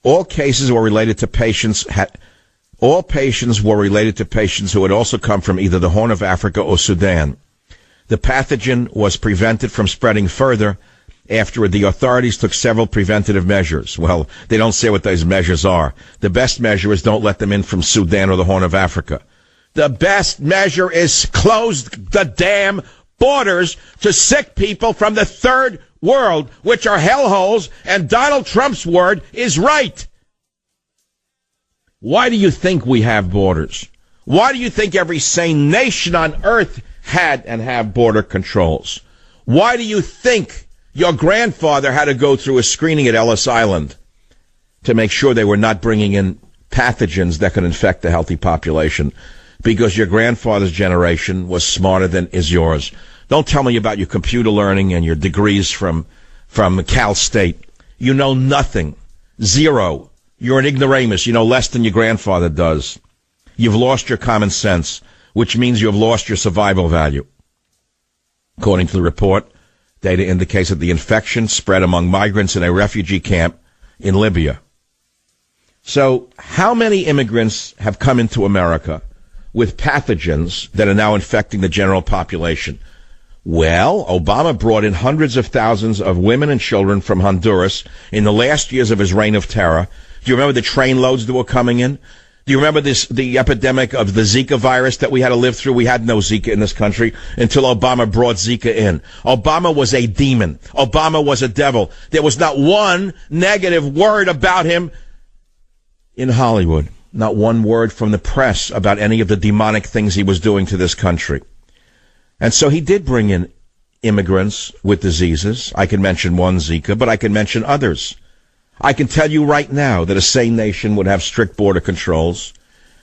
All cases were related to patients who had also come from either the Horn of Africa or Sudan. The pathogen was prevented from spreading further after the authorities took several preventative measures. Well, they don't say what those measures are. The best measure is don't let them in from Sudan or the Horn of Africa. The best measure is close the damn borders to sick people from the third world, which are hellholes, and Donald Trump's word is right. Why do you think we have borders? Why do you think every sane nation on earth had and have border controls? Why do you think your grandfather had to go through a screening at Ellis Island to make sure they were not bringing in pathogens that could infect the healthy population? Because your grandfather's generation was smarter than is yours. Don't tell me about your computer learning and your degrees from Cal State. You know nothing. Zero. You're an ignoramus. You know less than your grandfather does. You've lost your common sense, which means you have lost your survival value. According to the report, data indicates that the infection spread among migrants in a refugee camp in Libya. So, how many immigrants have come into America with pathogens that are now infecting the general population? Well, Obama brought in hundreds of thousands of women and children from Honduras in the last years of his reign of terror. Do you remember the train loads that were coming in? Do you remember the epidemic of the Zika virus that we had to live through? We had no Zika in this country until Obama brought Zika in. Obama was a demon. Obama was a devil. There was not one negative word about him in Hollywood. Not one word from the press about any of the demonic things he was doing to this country. And so he did bring in immigrants with diseases. I can mention one, Zika, but I can mention others. I can tell you right now that a sane nation would have strict border controls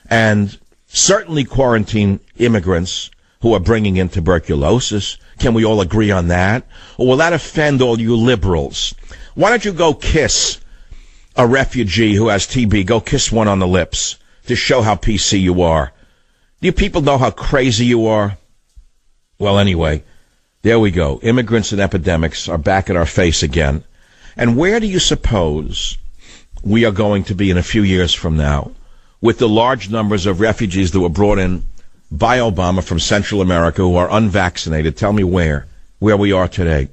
and certainly quarantine immigrants who are bringing in tuberculosis. Can we all agree on that? Or will that offend all you liberals? Why don't you go kiss a refugee who has TB? Go kiss one on the lips to show how PC you are. Do you people know how crazy you are? Well, anyway, there we go. Immigrants and epidemics are back in our face again. And where do you suppose we are going to be in a few years from now with the large numbers of refugees that were brought in by Obama from Central America who are unvaccinated? Tell me where we are today.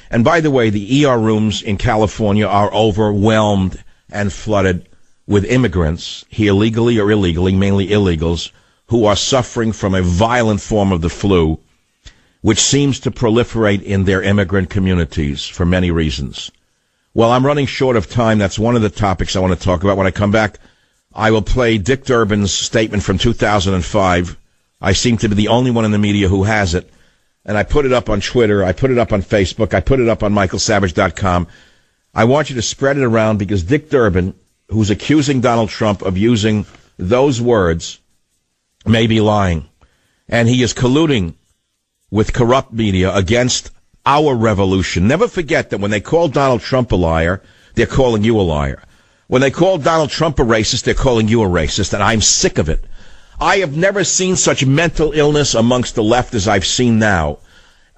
And by the way, the ER rooms in California are overwhelmed and flooded with immigrants, here legally or illegally, mainly illegals, who are suffering from a violent form of the flu, which seems to proliferate in their immigrant communities for many reasons. Well, I'm running short of time. That's one of the topics I want to talk about. When I come back, I will play Dick Durbin's statement from 2005. I seem to be the only one in the media who has it. And I put it up on Twitter. I put it up on Facebook. I put it up on michaelsavage.com. I want you to spread it around because Dick Durbin, who's accusing Donald Trump of using those words, may be lying. And he is colluding with corrupt media against our revolution. Never forget that when they call Donald Trump a liar, they're calling you a liar. When they call Donald Trump a racist, they're calling you a racist, and I'm sick of it. I have never seen such mental illness amongst the left as I've seen now.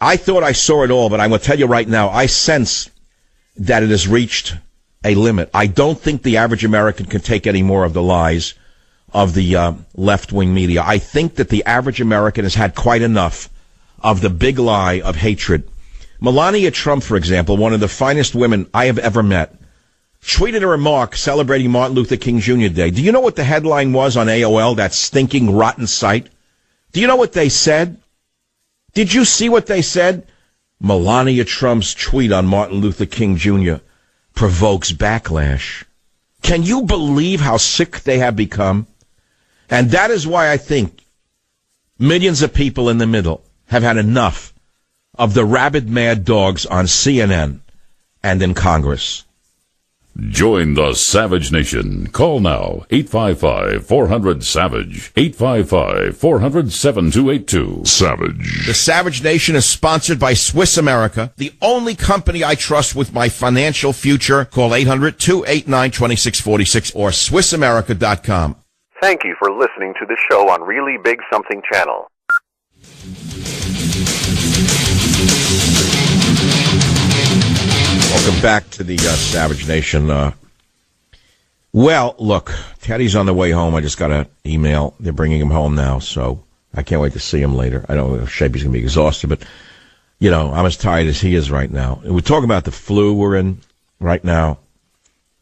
I thought I saw it all, but I'm going to tell you right now, I sense that it has reached a limit. I don't think the average American can take any more of the lies of the left-wing media. I think that the average American has had quite enough of the big lie of hatred. Melania Trump, for example, one of the finest women I have ever met, tweeted a remark celebrating Martin Luther King Jr. Day. Do you know what the headline was on AOL, that stinking, rotten site? Do you know what they said? Did you see what they said? Melania Trump's tweet on Martin Luther King Jr. provokes backlash. Can you believe how sick they have become? And that is why I think millions of people in the middle have had enough of the rabid mad dogs on CNN and in Congress. Join the Savage Nation. Call now, 855-400-SAVAGE, 855-400-7282. Savage. The Savage Nation is sponsored by Swiss America, the only company I trust with my financial future. Call 800-289-2646 or SwissAmerica.com. Thank you for listening to the show on Really Big Something Channel. Welcome back to the Savage Nation. Well, look, Teddy's on the way home. I just got an email. They're bringing him home now, so I can't wait to see him later. I don't know if Shabby's going to be exhausted, but, you know, I'm as tired as he is right now. And we're talking about the flu we're in right now.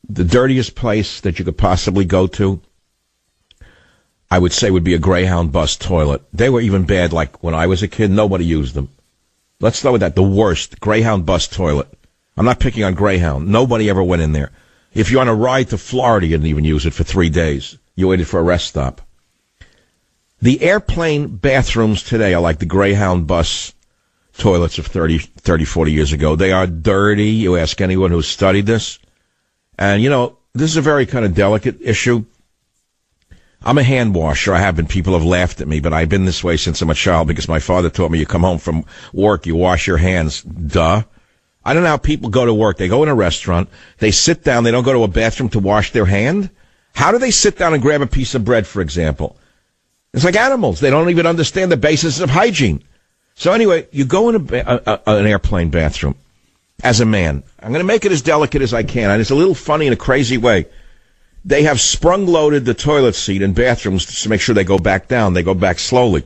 The dirtiest place that you could possibly go to, I would say, would be a Greyhound bus toilet. They were even bad, like, when I was a kid. Nobody used them. Let's start with that. The worst, Greyhound bus toilet. I'm not picking on Greyhound. Nobody ever went in there. If you're on a ride to Florida, you didn't even use it for 3 days. You waited for a rest stop. The airplane bathrooms today are like the Greyhound bus toilets of 30, 40 years ago. They are dirty. You ask anyone who's studied this. And, you know, this is a very kind of delicate issue. I'm a hand washer. I have been. People have laughed at me, but I've been this way since I'm a child because my father taught me you come home from work, you wash your hands. Duh. I don't know how people go to work. They go in a restaurant, they sit down, they don't go to a bathroom to wash their hand. How do they sit down and grab a piece of bread, for example? It's like animals. They don't even understand the basis of hygiene. So anyway, you go in an airplane bathroom as a man. I'm going to make it as delicate as I can, and it's a little funny in a crazy way. They have sprung-loaded the toilet seat in bathrooms to make sure they go back down. They go back slowly.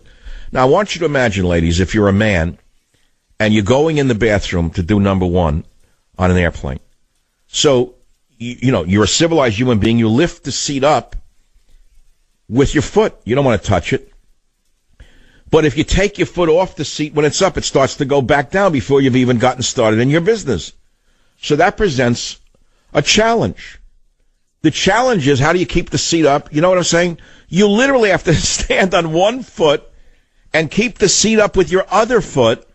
Now, I want you to imagine, ladies, if you're a man and you're going in the bathroom to do number one on an airplane. So, you know, you're a civilized human being. You lift the seat up with your foot. You don't want to touch it. But if you take your foot off the seat when it's up, it starts to go back down before you've even gotten started in your business. So that presents a challenge. The challenge is, how do you keep the seat up? You know what I'm saying? You literally have to stand on one foot and keep the seat up with your other foot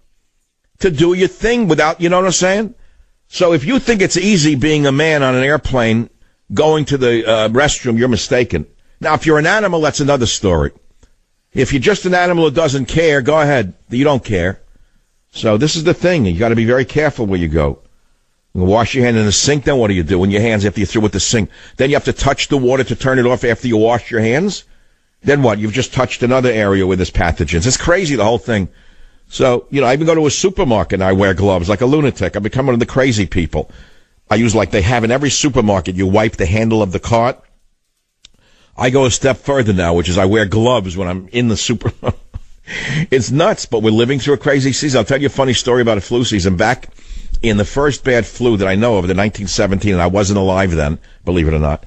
to do your thing without, you know what I'm saying? So if you think it's easy being a man on an airplane going to the restroom, you're mistaken. Now, if you're an animal, that's another story. If you're just an animal who doesn't care, go ahead. You don't care. So this is the thing. You got to be very careful where you go. You wash your hand in the sink, then what do you do in your hands after you're through with the sink? Then you have to touch the water to turn it off after you wash your hands? Then what? You've just touched another area where there's pathogens. It's crazy, the whole thing. So, you know, I even go to a supermarket and I wear gloves like a lunatic. I become one of the crazy people. I use, like they have in every supermarket, you wipe the handle of the cart. I go a step further now, which is I wear gloves when I'm in the supermarket. It's nuts, but we're living through a crazy season. I'll tell you a funny story about a flu season. Back in the first bad flu that I know of, the 1917, and I wasn't alive then, believe it or not,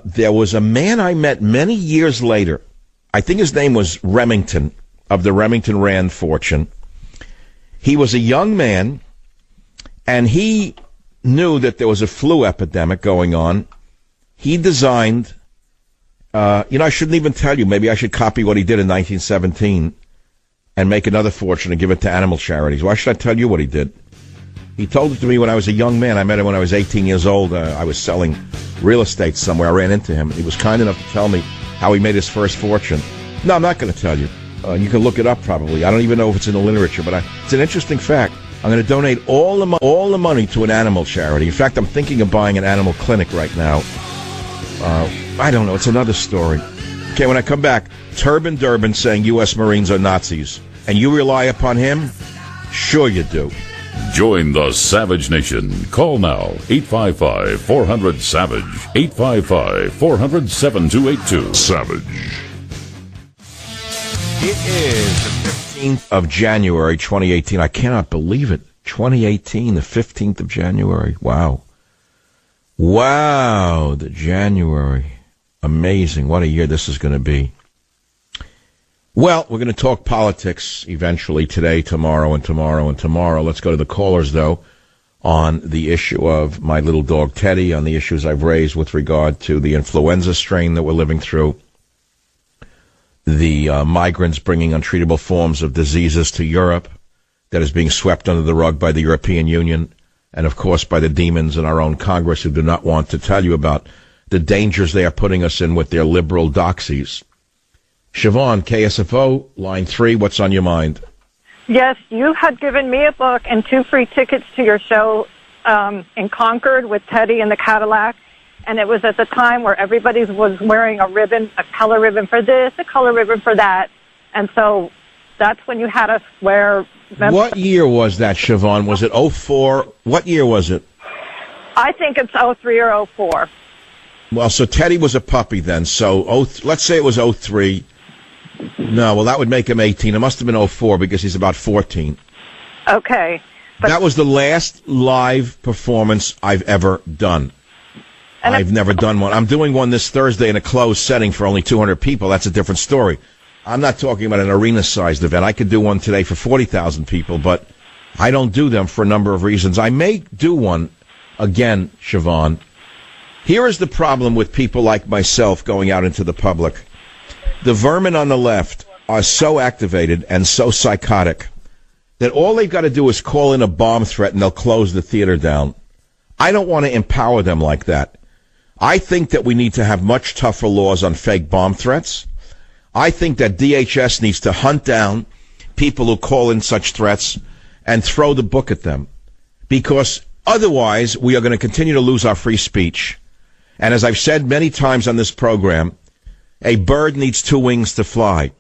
there was a man I met many years later. I think his name was Remington, of the Remington Rand fortune. He was a young man, and he knew that there was a flu epidemic going on. He designed... I shouldn't even tell you. Maybe I should copy what he did in 1917 and make another fortune and give it to animal charities. Why should I tell you what he did? He told it to me when I was a young man. I met him when I was 18 years old. I was selling real estate somewhere. I ran into him. He was kind enough to tell me how he made his first fortune. No, I'm not going to tell you. You can look it up probably. I don't even know if it's in the literature, but it's an interesting fact. I'm going to donate all the money to an animal charity. In fact, I'm thinking of buying an animal clinic right now. I don't know. It's another story. Okay, when I come back, Turban Durbin saying U.S. Marines are Nazis. And you rely upon him? Sure you do. Join the Savage Nation. Call now, 855-400-SAVAGE. 855-400-7282. Savage. It is the 15th of January, 2018. I cannot believe it. 2018, the 15th of January. Wow. Wow, the January. Amazing. What a year this is going to be. Well, we're going to talk politics eventually today, tomorrow, and tomorrow, and tomorrow. Let's go to the callers, though, on the issue of my little dog Teddy, on the issues I've raised with regard to the influenza strain that we're living through, the migrants bringing untreatable forms of diseases to Europe that is being swept under the rug by the European Union, and, of course, by the demons in our own Congress who do not want to tell you about the dangers they are putting us in with their liberal doxies. Siobhan, KSFO, line 3, what's on your mind? Yes, you had given me a book and 2 free tickets to your show in Concord with Teddy in the Cadillac, and it was at the time where everybody was wearing a ribbon, a color ribbon for this, a color ribbon for that, and so that's when you had us wear... What year was that, Siobhan? Was it 04? What year was it? I think it's 03 or 04. Well, so Teddy was a puppy then, so let's say it was 03. No, well, that would make him 18. It must have been 04 because he's about 14. Okay. But that was the last live performance I've ever done. I've never done one. I'm doing one this Thursday in a closed setting for only 200 people. That's a different story. I'm not talking about an arena-sized event. I could do one today for 40,000 people, but I don't do them for a number of reasons. I may do one again, Siobhan. Here is the problem with people like myself going out into the public. The vermin on the left are so activated and so psychotic that all they've got to do is call in a bomb threat and they'll close the theater down. I don't want to empower them like that. I think that we need to have much tougher laws on fake bomb threats. I think that DHS needs to hunt down people who call in such threats and throw the book at them. because otherwise we are going to continue to lose our free speech. And as I've said many times on this program, a bird needs two wings to fly.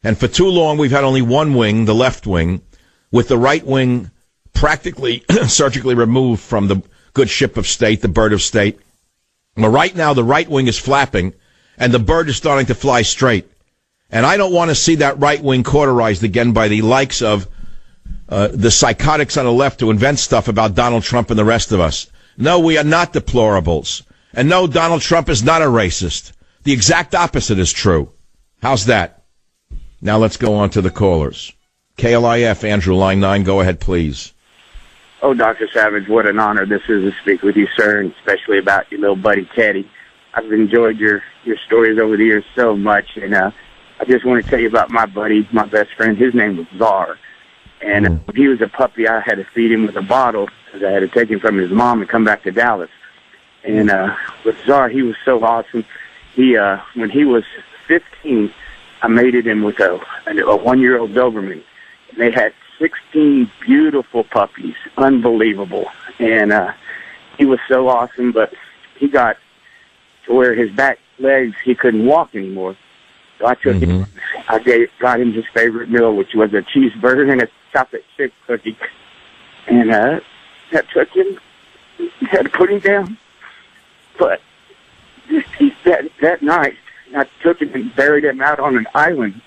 And for too long, we've had only one wing, the left wing, with the right wing practically surgically removed from the good ship of state, the bird of state. But right now, the right wing is flapping, and the bird is starting to fly straight. And I don't want to see that right wing cauterized again by the likes of the psychotics on the left who invent stuff about Donald Trump and the rest of us. No, we are not deplorables. And no, Donald Trump is not a racist. The exact opposite is true. How's that? Now let's go on to the callers. KLIF, Andrew, line 9, go ahead, please. Oh, Dr. Savage, what an honor this is to speak with you, sir, and especially about your little buddy, Teddy. I've enjoyed your stories over the years so much, and I just want to tell you about my buddy, my best friend. His name was Czar, and when he was a puppy, I had to feed him with a bottle because I had to take him from his mom and come back to Dallas. And with Czar, he was so awesome. He when he was 15, I mated him with a 1-year-old Doberman. And they had 16 beautiful puppies, unbelievable. And he was so awesome, but he got to where his back legs, he couldn't walk anymore. So I took him, got him his favorite meal, which was a cheeseburger and a chocolate chip cookie. And I took him, had to put him down. But that night, I took him and buried him out on an island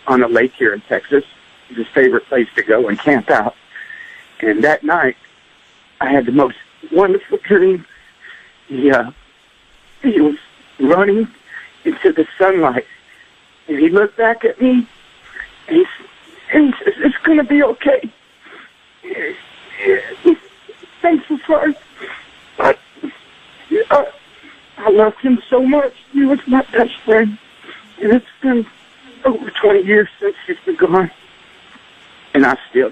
on a lake here in Texas. It's his favorite place to go and camp out. And that night, I had the most wonderful dream. He was running into the sunlight, and he looked back at me, and he says, "It's going to be okay." Thanks for first. I loved him so much. He was my best friend. And it's been over 20 years since he's been gone. And I still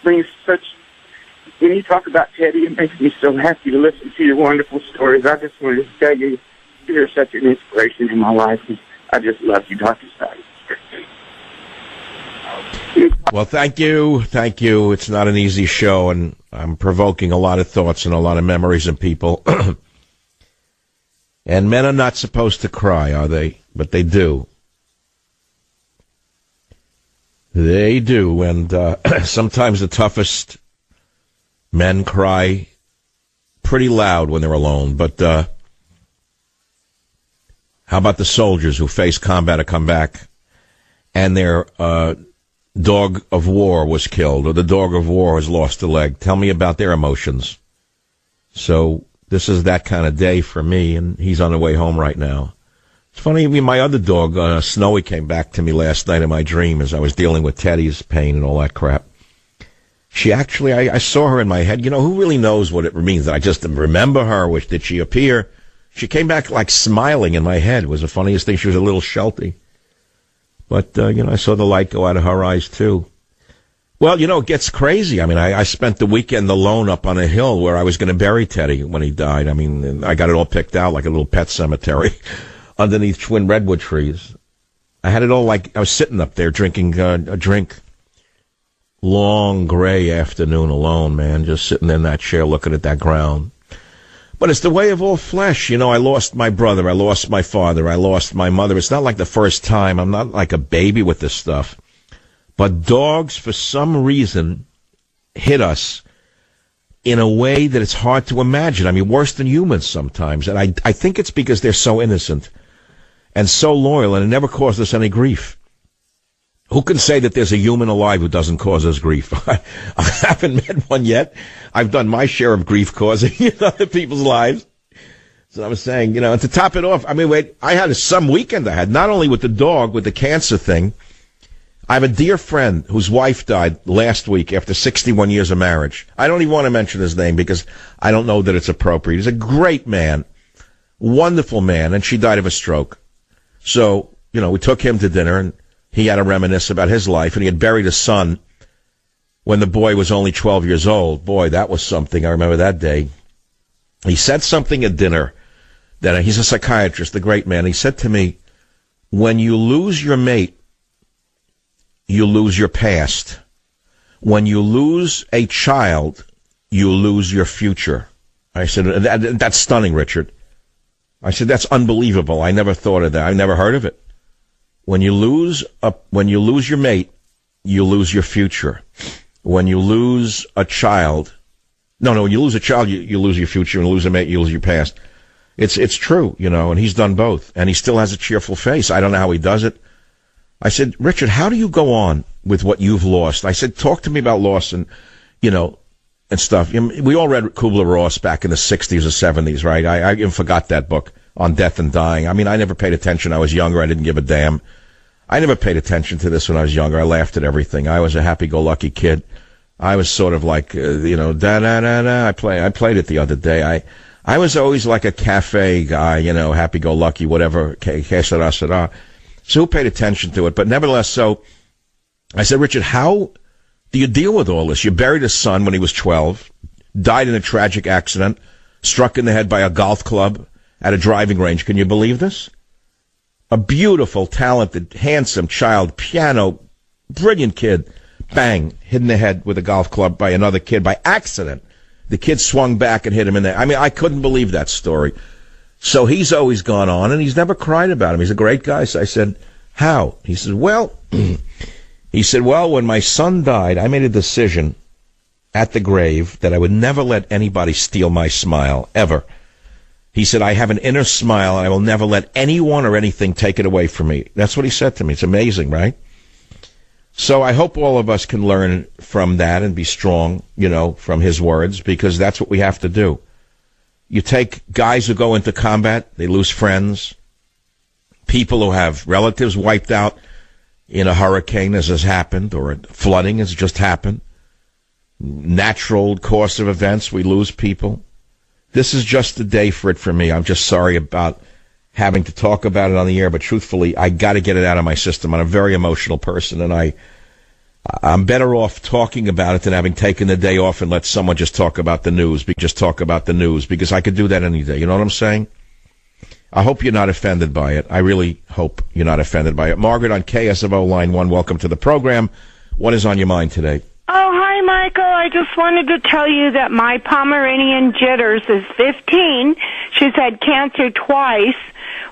brings such, when you talk about Teddy, it makes me so happy to listen to your wonderful stories. I just wanted to tell you, you're such an inspiration in my life. I just love you, Dr. Savage. Well, thank you. Thank you. It's not an easy show, and I'm provoking a lot of thoughts and a lot of memories in people. And men are not supposed to cry, are they? But they do. They do, and sometimes the toughest men cry pretty loud when they're alone. But how about the soldiers who face combat or come back, and their dog of war was killed, or the dog of war has lost a leg? Tell me about their emotions. So this is that kind of day for me, and he's on the way home right now. It's funny, my other dog, Snowy, came back to me last night in my dream as I was dealing with Teddy's pain and all that crap. She actually, I saw her in my head. You know, who really knows what it means? I just remember her. Did she appear? She came back like smiling in my head. It was the funniest thing. She was a little shelty. But, I saw the light go out of her eyes, too. Well, it gets crazy. I mean, I spent the weekend alone up on a hill where I was going to bury Teddy when he died. I mean, I got it all picked out like a little pet cemetery underneath twin redwood trees. I had it all like I was sitting up there drinking a drink. Long gray afternoon alone, man, just sitting in that chair looking at that ground. But it's the way of all flesh. I lost my brother. I lost my father. I lost my mother. It's not like the first time. I'm not like a baby with this stuff. But dogs, for some reason, hit us in a way that it's hard to imagine. I mean, worse than humans sometimes. And I think it's because they're so innocent and so loyal, and it never caused us any grief. Who can say that there's a human alive who doesn't cause us grief? I haven't met one yet. I've done my share of grief causing in other people's lives. So I was saying, and to top it off, I mean, I had some weekend I had, not only with the dog, with the cancer thing. I have a dear friend whose wife died last week after 61 years of marriage. I don't even want to mention his name because I don't know that it's appropriate. He's a great man, wonderful man, and she died of a stroke. So, we took him to dinner, and he had to reminisce about his life, and he had buried his son when the boy was only 12 years old. Boy, that was something. I remember that day. He said something at dinner that he's a psychiatrist, the great man. He said to me, when you lose your mate, you lose your past. when you lose a child, you lose your future. I said, that's stunning, Richard. I said, that's unbelievable. I never thought of that. I never heard of it. When you lose your mate, you lose your future. When you lose a child, when you lose a child, you lose your future. When you lose a mate, you lose your past. It's true, and he's done both. And he still has a cheerful face. I don't know how he does it. I said, Richard, how do you go on with what you've lost? I said, talk to me about loss and stuff. We all read Kubler-Ross back in the 60s or 70s, right? I even forgot that book on death and dying. I mean, I never paid attention. I was younger. I didn't give a damn. I never paid attention to this when I was younger. I laughed at everything. I was a happy-go-lucky kid. I was sort of like, da-da-da-da. I played it the other day. I was always like a cafe guy, happy-go-lucky, whatever, que sera. So who paid attention to it? But nevertheless, so I said, Richard, how do you deal with all this? You buried his son when he was 12, died in a tragic accident, struck in the head by a golf club at a driving range. Can you believe this? A beautiful, talented, handsome child, piano, brilliant kid, bang, hit in the head with a golf club by another kid by accident. The kid swung back and hit him in the... I mean, I couldn't believe that story. So he's always gone on, and he's never cried about him. He's a great guy. So I said, how? He said, well, when my son died, I made a decision at the grave that I would never let anybody steal my smile, ever. He said, I have an inner smile, and I will never let anyone or anything take it away from me. That's what he said to me. It's amazing, right? So I hope all of us can learn from that and be strong, from his words, because that's what we have to do. You take guys who go into combat, they lose friends. People who have relatives wiped out in a hurricane, as has happened, or flooding has just happened. Natural course of events, we lose people. This is just a day for it for me. I'm just sorry about having to talk about it on the air, but truthfully, I got to get it out of my system. I'm a very emotional person, and I'm better off talking about it than having taken the day off and let someone just talk about the news, because I could do that any day. You know what I'm saying? I hope you're not offended by it. I really hope you're not offended by it. Margaret on KSFO Line 1, welcome to the program. What is on your mind today? Oh, hi, Michael. I just wanted to tell you that my Pomeranian Jitters is 15. She's had cancer twice.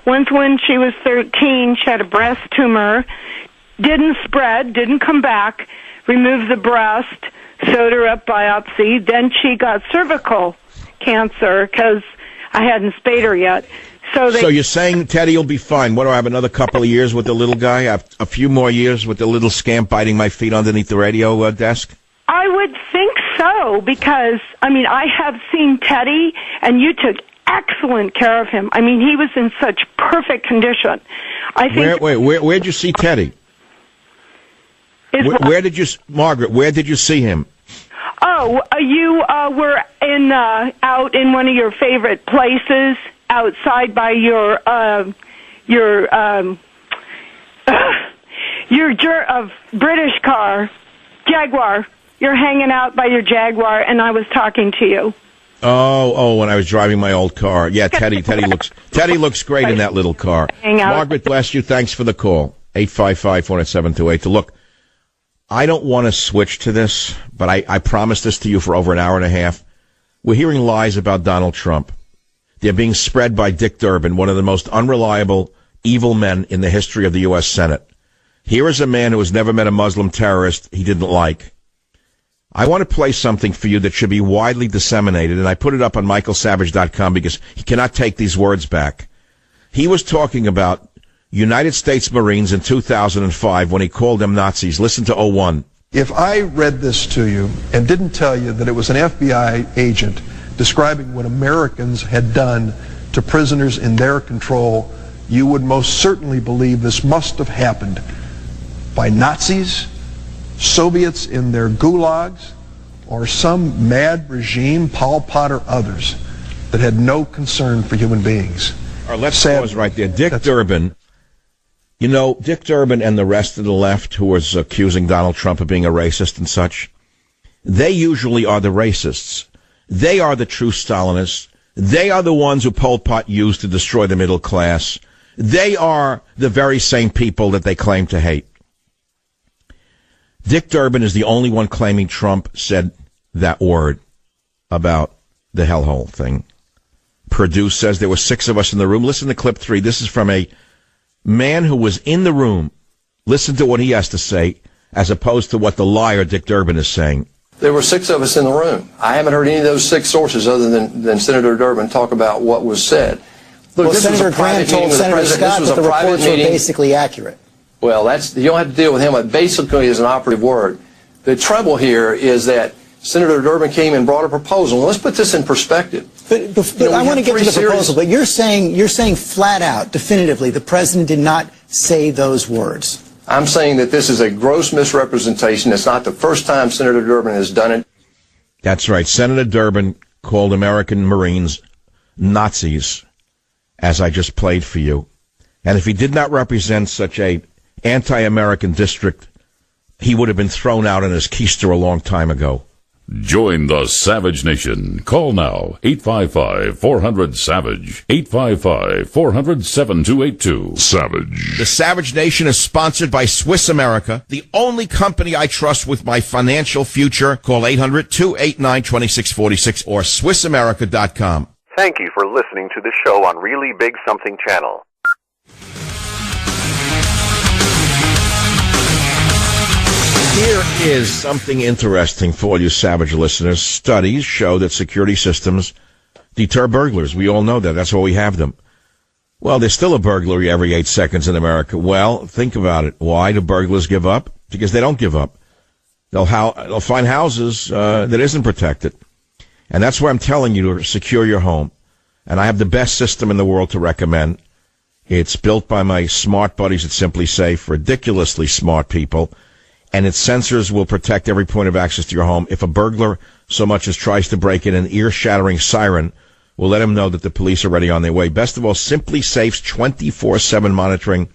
Once when she was 13, she had a breast tumor. Didn't spread, didn't come back. Removed the breast, sewed her up, biopsy. Then she got cervical cancer because I hadn't spayed her yet. So you're saying Teddy will be fine. What, do I have another couple of years with the little guy? I have a few more years with the little scamp biting my feet underneath the radio desk? I would think so, because, I have seen Teddy, and you took excellent care of him. He was in such perfect condition. I think. Where'd you see Teddy? Where did you see him? Oh, you were out in one of your favorite places, outside by your British car, Jaguar. You're hanging out by your Jaguar, and I was talking to you. Oh, when I was driving my old car. Yeah, Teddy looks great in that little car. Margaret, bless you. Thanks for the call. 855-40728. Look, I don't want to switch to this, but I promised this to you for over an hour and a half. We're hearing lies about Donald Trump. They're being spread by Dick Durbin, one of the most unreliable, evil men in the history of the U.S. Senate. Here is a man who has never met a Muslim terrorist he didn't like. I want to play something for you that should be widely disseminated, and I put it up on michaelsavage.com because he cannot take these words back. He was talking about United States Marines in 2005 when he called them Nazis. Listen to 01. If I read this to you and didn't tell you that it was an FBI agent describing what Americans had done to prisoners in their control, you would most certainly believe this must have happened by Nazis, Soviets in their gulags, or some mad regime, Pol Pot or others, that had no concern for human beings. All right, let's pause right there. Dick Durbin, Dick Durbin and the rest of the left who was accusing Donald Trump of being a racist and such, they usually are the racists. They are the true Stalinists. They are the ones who Pol Pot used to destroy the middle class. They are the very same people that they claim to hate. Dick Durbin is the only one claiming Trump said that word about the hellhole thing. Perdue says there were 6 of us in the room. Listen to clip 3. This is from a man who was in the room. Listen to what he has to say, as opposed to what the liar Dick Durbin is saying. There were 6 of us in the room. I haven't heard any of those 6 sources other than Senator Durbin talk about what was said. Look, well, Senator Grant told Senator Scott that the reports were basically accurate. Well, you don't have to deal with him. But basically is an operative word. The trouble here is that Senator Durbin came and brought a proposal. Let's put this in perspective. But I want to get to the proposal. But you're saying flat out, definitively, the president did not say those words. I'm saying that this is a gross misrepresentation. It's not the first time Senator Durbin has done it. That's right. Senator Durbin called American Marines Nazis, as I just played for you. And if he did not represent such a anti-American district, he would have been thrown out in his keister a long time ago. Join the Savage Nation. Call now, 855-400-SAVAGE, 855-400-7282. Savage. The Savage Nation is sponsored by Swiss America, the only company I trust with my financial future. Call 800-289-2646 or SwissAmerica.com. Thank you for listening to the show on Really Big Something Channel. Here is something interesting for all you Savage listeners. Studies show that security systems deter burglars. We all know that. That's why we have them. Well, there's still a burglary every 8 seconds in America. Well, think about it. Why do burglars give up? Because they don't give up. They'll find houses that isn't protected. And that's why I'm telling you to secure your home. And I have the best system in the world to recommend. It's built by my smart buddies at Simply Safe, ridiculously smart people. And its sensors will protect every point of access to your home. If a burglar so much as tries to break in, an ear-shattering siren will let him know that the police are already on their way. Best of all, Simply Safe's 24/7 monitoring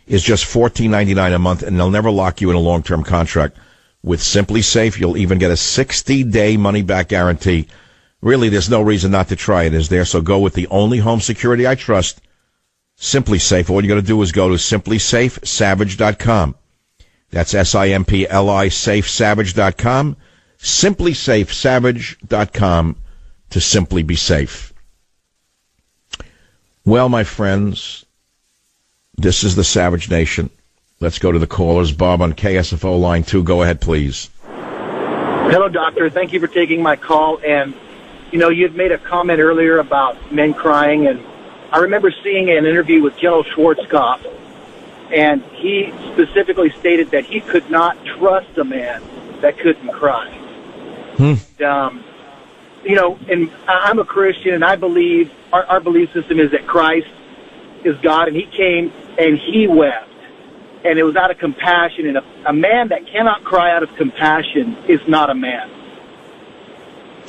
is just $14.99 a month, and they'll never lock you in a long-term contract. With Simply Safe, you'll even get a 60-day money-back guarantee. Really, there's no reason not to try it, is there? So go with the only home security I trust, Simply Safe. All you got to do is go to simplysafesavage.com. That's SIMPLI SafeSavage.com. SimplySafeSavage.com to simply be safe. Well, my friends, this is the Savage Nation. Let's go to the callers. Bob on KSFO line 2. Go ahead, please. Hello, doctor. Thank you for taking my call. And, you'd made a comment earlier about men crying, and I remember seeing an interview with General Schwarzkopf, and he specifically stated that he could not trust a man that couldn't cry. And I'm a Christian, and I believe our belief system is that Christ is God, and he came and he wept. And it was out of compassion, and a man that cannot cry out of compassion is not a man.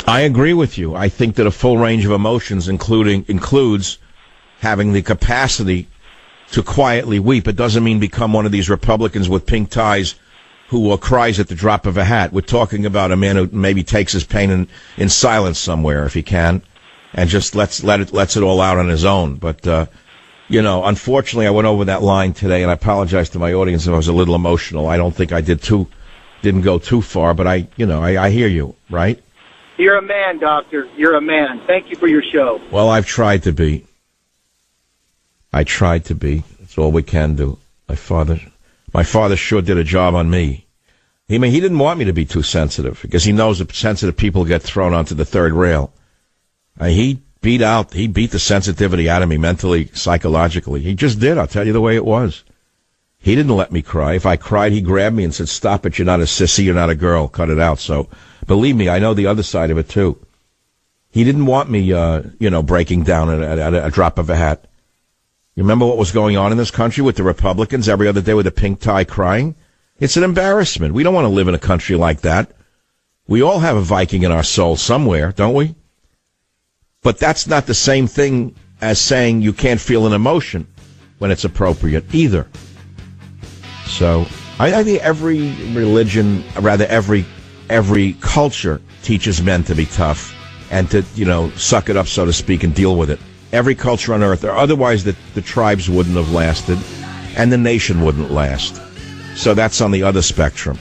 I agree with you. I think that a full range of emotions includes having the capacity to quietly weep. It doesn't mean become one of these Republicans with pink ties who cries at the drop of a hat. We're talking about a man who maybe takes his pain in silence somewhere, if he can, and just lets it all out on his own. But unfortunately, I went over that line today, and I apologize to my audience if I was a little emotional. I don't think I didn't go too far, but I hear you, right? You're a man, doctor. You're a man. Thank you for your show. Well, I've tried to be. That's all we can do. My father sure did a job on me. He didn't want me to be too sensitive because he knows that sensitive people get thrown onto the third rail. He beat the sensitivity out of me mentally, psychologically. He just did. I'll tell you the way it was. He didn't let me cry. If I cried, he grabbed me and said, "Stop it. You're not a sissy. You're not a girl. Cut it out." So believe me, I know the other side of it too. He didn't want me, breaking down at a drop of a hat. You remember what was going on in this country with the Republicans every other day with a pink tie crying? It's an embarrassment. We don't want to live in a country like that. We all have a Viking in our soul somewhere, don't we? But that's not the same thing as saying you can't feel an emotion when it's appropriate either. So I think every religion, rather every culture teaches men to be tough and to, suck it up, so to speak, and deal with it. Every culture on earth, or otherwise the tribes wouldn't have lasted and the nation wouldn't last. So that's on the other spectrum.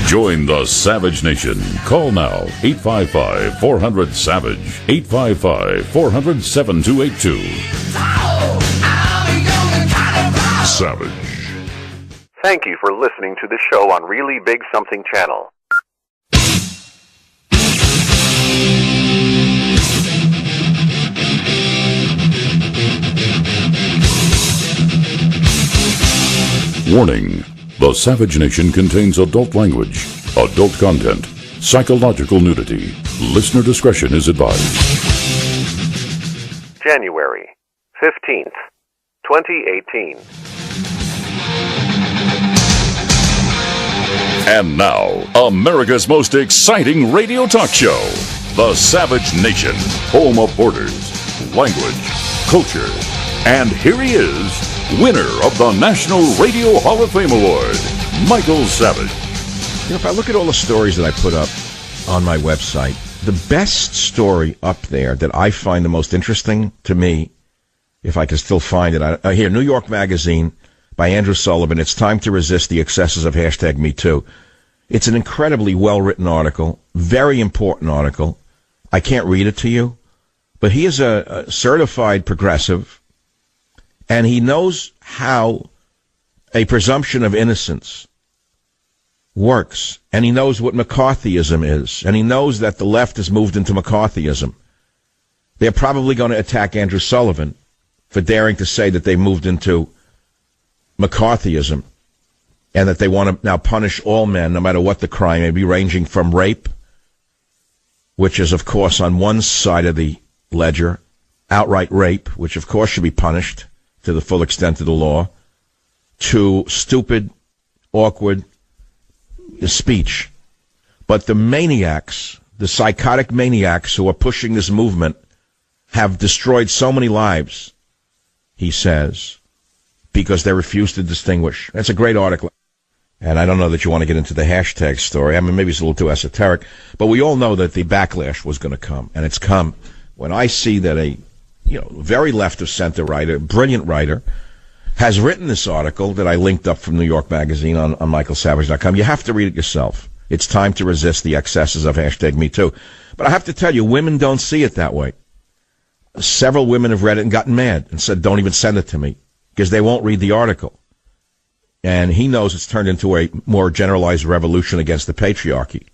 Join the Savage Nation. Call now, 855-400-SAVAGE, 855-400-7282. Savage. Thank you for listening to the show on Really Big Something Channel. Warning. The Savage Nation contains adult language, adult content, psychological nudity. Listener discretion is advised. January 15th, 2018. And now, America's most exciting radio talk show, The Savage Nation, home of borders, language, culture, and here he is, winner of the National Radio Hall of Fame Award, Michael Savage. You know, if I look at all the stories that I put up on my website, the best story up there that I find the most interesting to me, if I can still find it, here, New York Magazine by Andrew Sullivan, It's Time to Resist the Excesses of #MeToo. It's an incredibly well-written article, very important article. I can't read it to you, but he is a certified progressive, and he knows how a presumption of innocence works. And he knows what McCarthyism is. And he knows that the left has moved into McCarthyism. They're probably going to attack Andrew Sullivan for daring to say that they moved into McCarthyism and that they want to now punish all men, no matter what the crime may be, ranging from rape, which is, of course, on one side of the ledger, outright rape, which, of course, should be punished to the full extent of the law, to stupid, awkward speech. But the maniacs, the psychotic maniacs who are pushing this movement have destroyed so many lives, he says, because they refuse to distinguish. That's a great article. And I don't know that you want to get into the hashtag story. I mean, maybe it's a little too esoteric, but we all know that the backlash was going to come, and it's come. When I see that a very left of center writer, brilliant writer, has written this article that I linked up from New York Magazine on michaelsavage.com. You have to read it yourself. It's time to resist the excesses of #MeToo. But I have to tell you, women don't see it that way. Several women have read it and gotten mad and said, don't even send it to me, because they won't read the article. And he knows it's turned into a more generalized revolution against the patriarchy.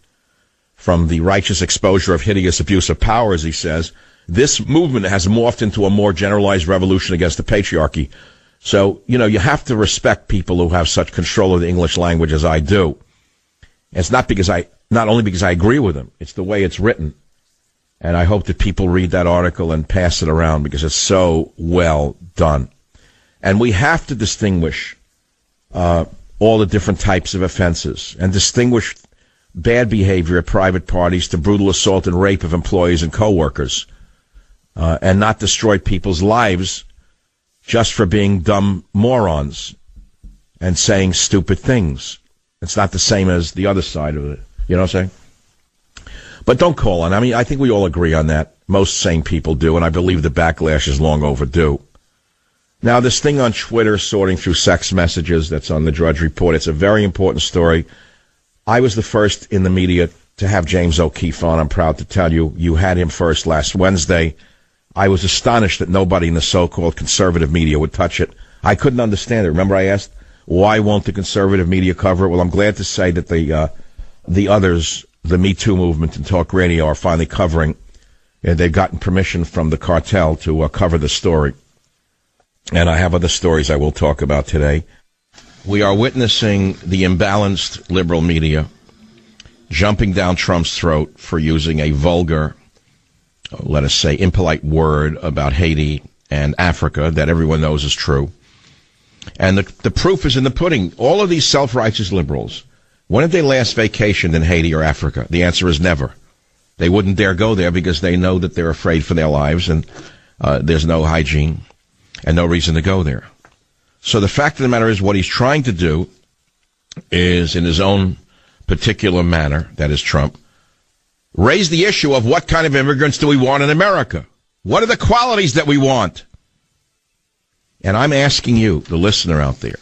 From the righteous exposure of hideous abuse of power, as he says, this movement has morphed into a more generalized revolution against the patriarchy. So, you have to respect people who have such control of the English language as I do. And it's not only because I agree with them, it's the way it's written. And I hope that people read that article and pass it around because it's so well done. And we have to distinguish all the different types of offenses and distinguish bad behavior at private parties to brutal assault and rape of employees and coworkers, and not destroy people's lives just for being dumb morons and saying stupid things. It's not the same as the other side of it. You know what I'm saying? But don't call on. I mean, I think we all agree on that. Most sane people do, and I believe the backlash is long overdue. Now, this thing on Twitter, sorting through sex messages, that's on the Drudge Report, it's a very important story. I was the first in the media to have James O'Keefe on. I'm proud to tell you. You had him first last Wednesday. I was astonished that nobody in the so-called conservative media would touch it. I couldn't understand it. Remember I asked, why won't the conservative media cover it? Well, I'm glad to say that the others, the Me Too movement and talk radio, are finally covering, and they've gotten permission from the cartel to cover the story. And I have other stories I will talk about today. We are witnessing the imbalanced liberal media jumping down Trump's throat for using a vulgar, let us say, impolite word about Haiti and Africa that everyone knows is true. And the proof is in the pudding. All of these self-righteous liberals, when have they last vacationed in Haiti or Africa? The answer is never. They wouldn't dare go there because they know that they're afraid for their lives, and there's no hygiene and no reason to go there. So the fact of the matter is, what he's trying to do is, in his own particular manner, that is Trump, raise the issue of what kind of immigrants do we want in America? What are the qualities that we want? And I'm asking you, the listener out there,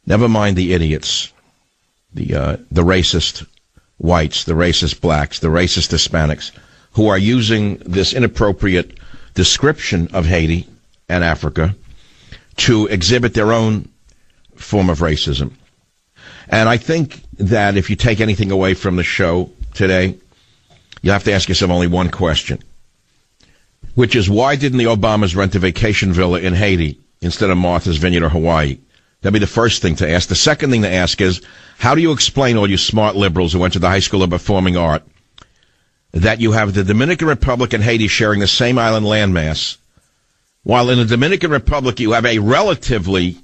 never mind the idiots the racist whites, the racist blacks, the racist Hispanics, who are using this inappropriate description of Haiti and Africa to exhibit their own form of racism. And I think that if you take anything away from the show today, you have to ask yourself only one question, which is, why didn't the Obamas rent a vacation villa in Haiti instead of Martha's Vineyard or Hawaii? That'd be the first thing to ask. The second thing to ask is, how do you explain, all you smart liberals who went to the High School of Performing Art, that you have the Dominican Republic and Haiti sharing the same island landmass, while in the Dominican Republic you have a relatively,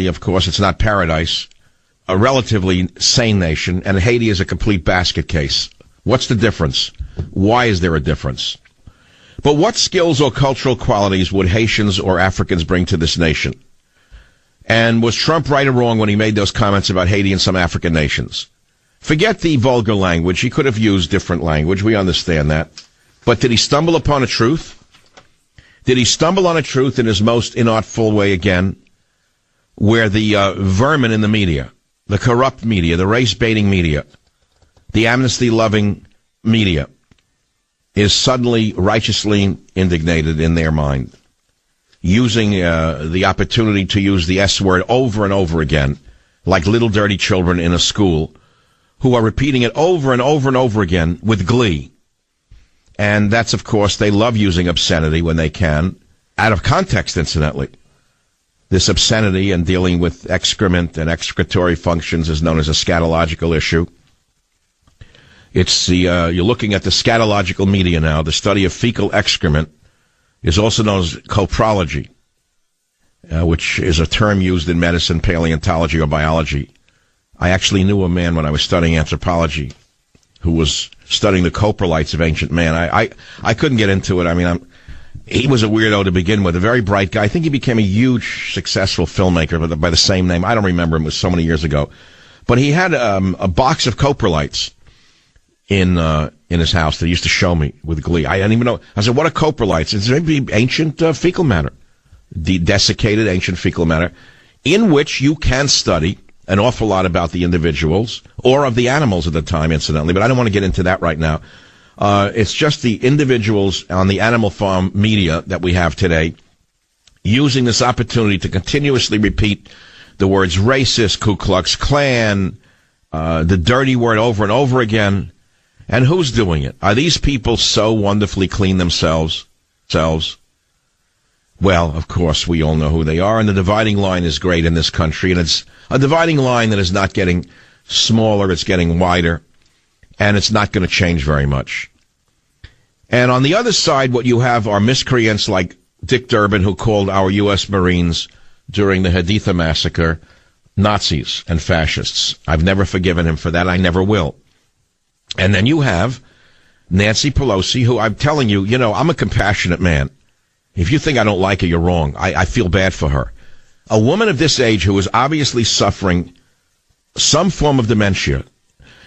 of course it's not paradise, a relatively sane nation, and Haiti is a complete basket case? What's the difference? Why is there a difference? But what skills or cultural qualities would Haitians or Africans bring to this nation? And was Trump right or wrong when he made those comments about Haiti and some African nations? Forget the vulgar language. He could have used different language. We understand that. But did he stumble upon a truth? Did he stumble on a truth in his most inartful way again, where the vermin in the media, the corrupt media, the race-baiting media, the amnesty-loving media, is suddenly righteously indignated in their mind, using the opportunity to use the S word over and over again, like little dirty children in a school, who are repeating it over and over and over again with glee. And that's, of course, they love using obscenity when they can, out of context, incidentally. This obscenity and dealing with excrement and excretory functions is known as a scatological issue. It's the you're looking at the scatological media now. The study of fecal excrement is also known as coprology, which is a term used in medicine, paleontology, or biology. I actually knew a man when I was studying anthropology who was studying the coprolites of ancient man. I couldn't get into it. I mean, he was a weirdo to begin with, a very bright guy. I think he became a huge, successful filmmaker by the same name. I don't remember him. It was so many years ago. But he had a box of coprolites in his house that he used to show me with glee. I didn't even know. I said, what are coprolites? It's maybe ancient fecal matter, desiccated ancient fecal matter, in which you can study an awful lot about the individuals, or of the animals at the time, incidentally, but I don't want to get into that right now. It's just the individuals on the animal farm media that we have today using this opportunity to continuously repeat the words racist, Ku Klux Klan, the dirty word over and over again. And who's doing it? Are these people so wonderfully clean themselves? Well, of course, we all know who they are, and the dividing line is great in this country, and it's a dividing line that is not getting smaller, it's getting wider, and it's not going to change very much. And on the other side, what you have are miscreants like Dick Durbin, who called our U.S. Marines during the Haditha massacre Nazis and fascists. I've never forgiven him for that. I never will. And then you have Nancy Pelosi, who I'm telling you, I'm a compassionate man. If you think I don't like her, you're wrong. I feel bad for her. A woman of this age who is obviously suffering some form of dementia.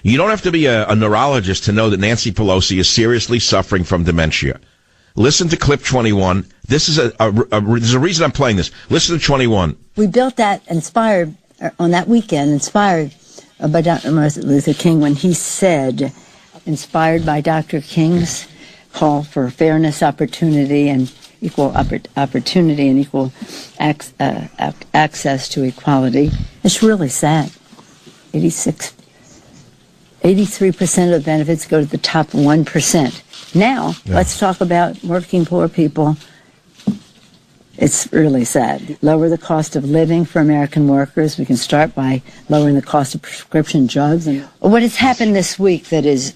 You don't have to be a neurologist to know that Nancy Pelosi is seriously suffering from dementia. Listen to clip 21. This is there's a reason I'm playing this. Listen to 21. We built that inspired by Dr. Martin Luther King when he said, inspired by Dr. King's call for fairness, opportunity, and equal opportunity and equal access to equality. It's really sad. 83% of benefits go to the top 1%. Now, let's talk about working poor people. It's really sad. Lower the cost of living for American workers. We can start by lowering the cost of prescription drugs. And what has happened this week that is,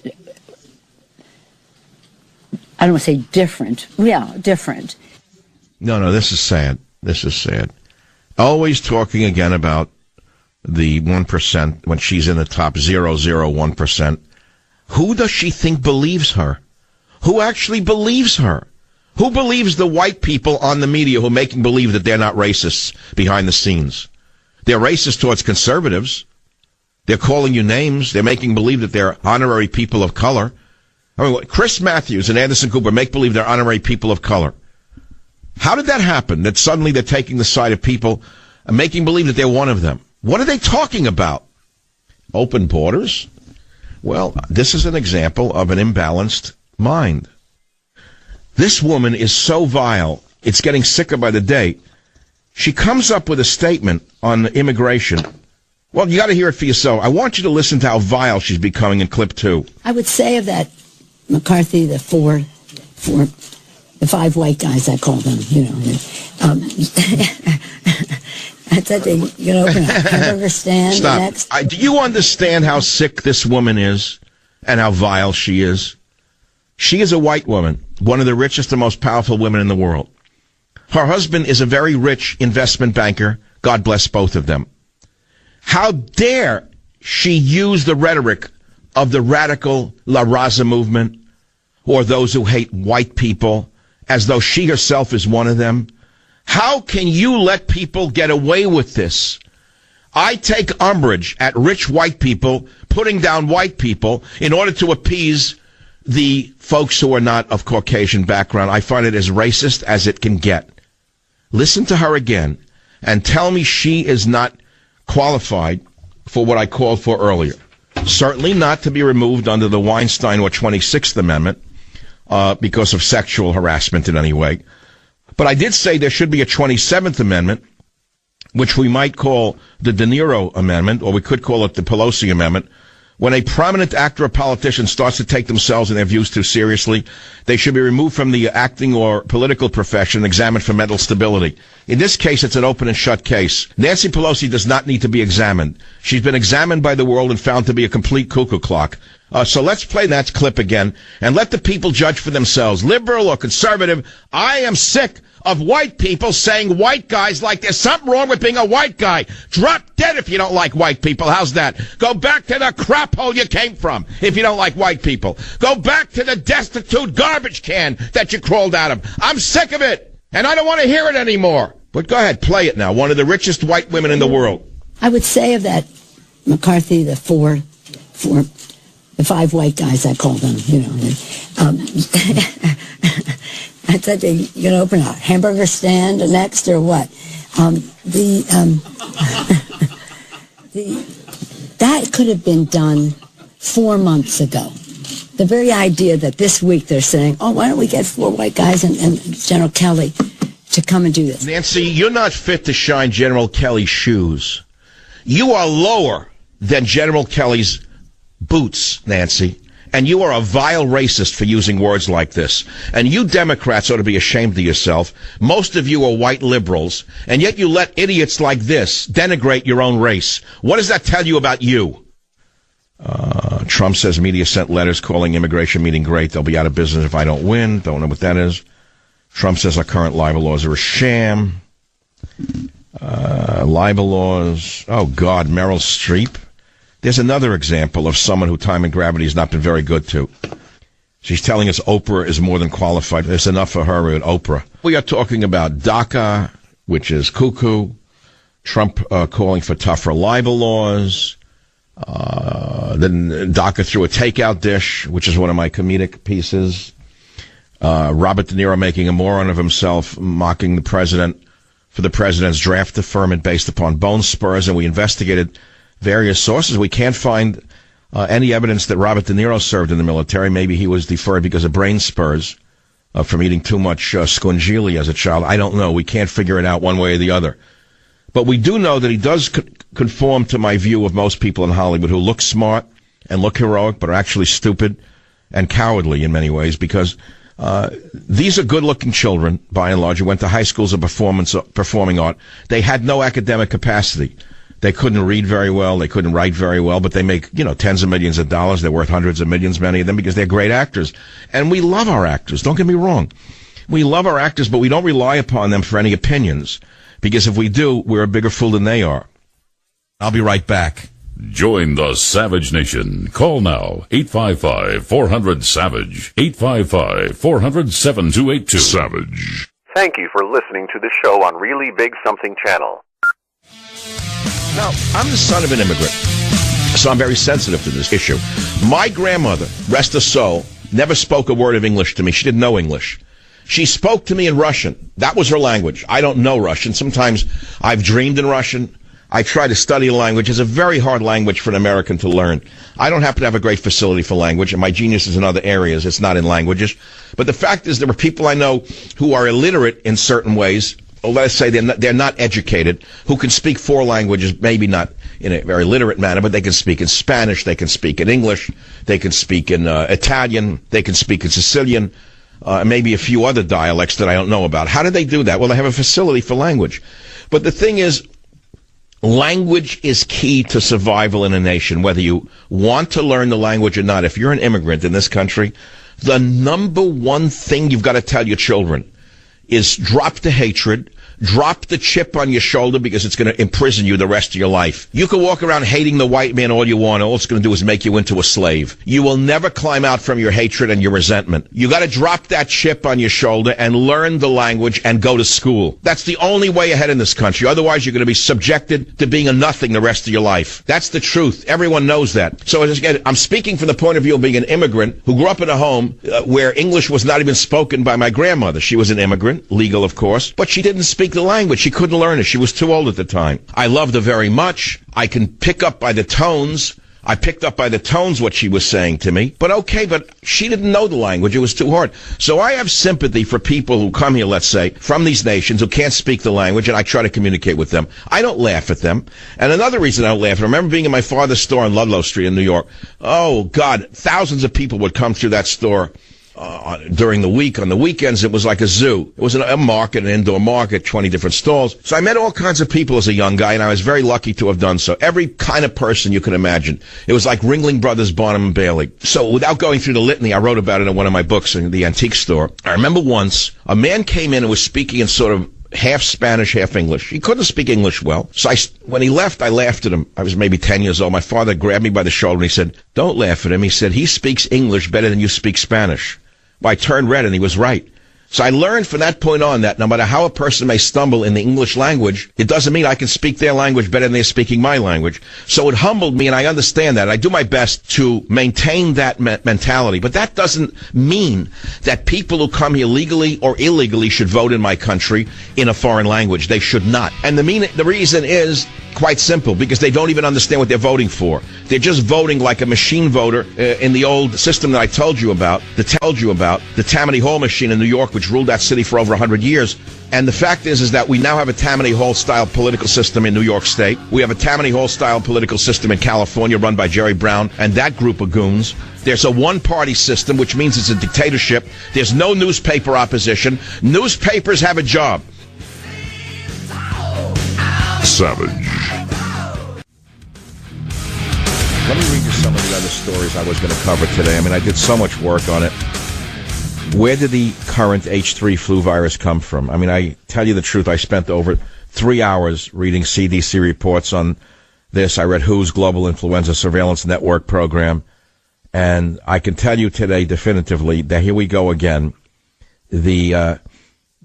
I don't want to say different. Yeah, different. No, this is sad. This is sad. Always talking again about the 1% when she's in the top 0.001%. Who does she think believes her? Who actually believes her? Who believes the white people on the media who are making believe that they're not racists behind the scenes? They're racist towards conservatives. They're calling you names. They're making believe that they're honorary people of color. I mean, Chris Matthews and Anderson Cooper make believe they're honorary people of color. How did that happen, that suddenly they're taking the side of people and making believe that they're one of them? What are they talking about? open borders. Well, this is an example of an imbalanced mind. This woman is so vile, it's getting sicker by the day. She comes up with a statement on immigration. Well, you got to hear it for yourself. I want you to listen to how vile she's becoming in clip 2. I would say of that McCarthy, the five white guys, I call them, I said they, open a hamburger stand. Stop. Next. Do you understand how sick this woman is and how vile she is? She is a white woman, one of the richest and most powerful women in the world. Her husband is a very rich investment banker. God bless both of them. How dare she use the rhetoric of the radical La Raza movement or those who hate white people as though she herself is one of them? How can you let people get away with this? I take umbrage at rich white people putting down white people in order to appease the folks who are not of Caucasian background. I find it as racist as it can get. Listen to her again and tell me she is not qualified for what I called for earlier. Certainly not to be removed under the Weinstein or 26th Amendment because of sexual harassment in any way. But I did say there should be a 27th Amendment, which we might call the De Niro Amendment, or we could call it the Pelosi Amendment. When a prominent actor or politician starts to take themselves and their views too seriously, they should be removed from the acting or political profession and examined for mental stability. In this case, it's an open and shut case. Nancy Pelosi does not need to be examined. She's been examined by the world and found to be a complete cuckoo clock. So let's play that clip again and let the people judge for themselves, liberal or conservative. I am sick of white people saying white guys like there's something wrong with being a white guy. Drop dead if you don't like white people. How's that? Go back to the crap hole you came from if you don't like white people. Go back to the destitute garbage can that you crawled out of. I'm sick of it, and I don't want to hear it anymore. But go ahead, play it now. One of the richest white women in the world. I would say of that McCarthy, the five white guys, I call them, I said they, open a hamburger stand next or what? That could have been done 4 months ago. The very idea that this week they're saying, oh, why don't we get 4 white guys and General Kelly to come and do this? Nancy, you're not fit to shine General Kelly's shoes. You are lower than General Kelly's boots, Nancy. And you are a vile racist for using words like this. And you Democrats ought to be ashamed of yourself. Most of you are white liberals, and yet you let idiots like this denigrate your own race. What does that tell you about you? Trump says media sent letters calling immigration meeting great. They'll be out of business if I don't win. Don't know what that is. Trump says our current libel laws are a sham. Libel laws. Oh, God, Meryl Streep. There's another example of someone who time and gravity has not been very good to. She's telling us Oprah is more than qualified. There's enough for her at Oprah. We are talking about DACA, which is cuckoo. Trump calling for tougher libel laws. Then DACA threw a takeout dish, which is one of my comedic pieces. Robert De Niro making a moron of himself, mocking the president for the president's draft deferment based upon bone spurs, and we investigated various sources. We can't find any evidence that Robert De Niro served in the military. Maybe he was deferred because of brain spurs from eating too much scungili as a child. I don't know. We can't figure it out one way or the other. But we do know that he does conform to my view of most people in Hollywood who look smart and look heroic but are actually stupid and cowardly in many ways, because these are good-looking children, by and large, who went to high schools of performing art. They had no academic capacity. They couldn't read very well. They couldn't write very well, but they make, tens of millions of dollars. They're worth hundreds of millions, many of them, because they're great actors. And we love our actors. Don't get me wrong. We love our actors, but we don't rely upon them for any opinions, because if we do, we're a bigger fool than they are. I'll be right back. Join the Savage Nation. Call now, 855-400-SAVAGE, 855-400-7282. Savage. Thank you for listening to the show on Really Big Something Channel. Now, I'm the son of an immigrant, so I'm very sensitive to this issue. My grandmother, rest her soul, never spoke a word of English to me. She didn't know English. She spoke to me in Russian. That was her language. I don't know Russian. Sometimes I've dreamed in Russian. I try to study a language. It's a very hard language for an American to learn. I don't happen to have a great facility for language, and my genius is in other areas. It's not in languages. But the fact is there are people I know who are illiterate in certain ways, or let's say they're not educated, who can speak 4 languages, maybe not in a very literate manner, but they can speak in Spanish, they can speak in English, they can speak in Italian, they can speak in Sicilian, maybe a few other dialects that I don't know about. How do they do that? Well, they have a facility for language. But the thing is, language is key to survival in a nation, whether you want to learn the language or not. If you're an immigrant in this country, the number one thing you've got to tell your children is drop the hatred, drop the chip on your shoulder, because it's going to imprison you the rest of your life. You can walk around hating the white man all you want. All it's going to do is make you into a slave. You will never climb out from your hatred and your resentment. You got to drop that chip on your shoulder and learn the language and go to school. That's the only way ahead in this country. Otherwise, you're going to be subjected to being a nothing the rest of your life. That's the truth. Everyone knows that. So again, I'm speaking from the point of view of being an immigrant who grew up in a home where English was not even spoken by my grandmother. She was an immigrant, legal of course, but she didn't speak the language. She couldn't learn it. She was too old at the time. I loved her very much. I can pick up by the tones. I picked up by the tones what she was saying to me. But okay, but she didn't know the language. It was too hard. So I have sympathy for people who come here, let's say, from these nations who can't speak the language, and I try to communicate with them. I don't laugh at them. And another reason I don't laugh, I remember being in my father's store on Ludlow Street in New York. Oh, God, thousands of people would come through that store during the week. On the weekends, it was like a zoo. It was a market, an indoor market, 20 different stalls. So I met all kinds of people as a young guy, and I was very lucky to have done so. Every kind of person you can imagine. It was like Ringling Brothers, Barnum and Bailey. So without going through the litany, I wrote about it in one of my books in the antique store. I remember once, a man came in and was speaking in sort of half Spanish, half English. He couldn't speak English well. So when he left, I laughed at him. I was maybe 10 years old. My father grabbed me by the shoulder and he said, "Don't laugh at him." He said, "He speaks English better than you speak Spanish." Well, I turned red, and he was right. So I learned from that point on that no matter how a person may stumble in the English language, it doesn't mean I can speak their language better than they're speaking my language. So it humbled me, and I understand that. I do my best to maintain that mentality. But that doesn't mean that people who come here legally or illegally should vote in my country in a foreign language. They should not. And the reason is quite simple, because they don't even understand what they're voting for. They're just voting like a machine voter in the old system that I told you about, the Tammany Hall machine in New York, which ruled that city for over 100 years. And the fact is that we now have a Tammany Hall-style political system in New York State. We have a Tammany Hall-style political system in California run by Jerry Brown and that group of goons. There's a one-party system, which means it's a dictatorship. There's no newspaper opposition. Newspapers have a job. Savage. Let me read you some of the other stories I was going to cover today. I mean, I did so much work on it. Where did the current H3 flu virus come from? I mean, I tell you the truth, I spent over 3 hours reading CDC reports on this. I read WHO's Global Influenza Surveillance Network program, and I can tell you today definitively that here we go again. The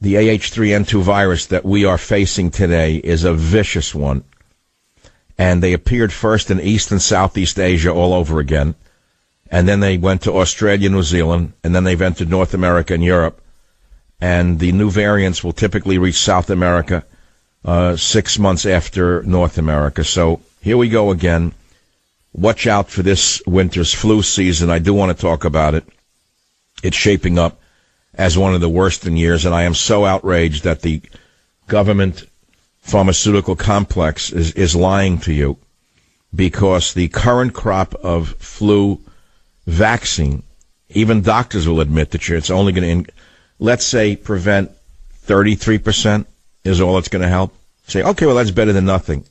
AH3N2 virus that we are facing today is a vicious one. And they appeared first in East and Southeast Asia all over again. And then they went to Australia, New Zealand, and then they've entered North America and Europe. And the new variants will typically reach South America 6 months after North America. So here we go again. Watch out for this winter's flu season. I do want to talk about it. It's shaping up as one of the worst in years, and I am so outraged that the government pharmaceutical complex is lying to you, because the current crop of flu vaccine, even doctors will admit that it's only going to, let's say, prevent 33% is all it's going to help. Say, okay, well, that's better than nothing.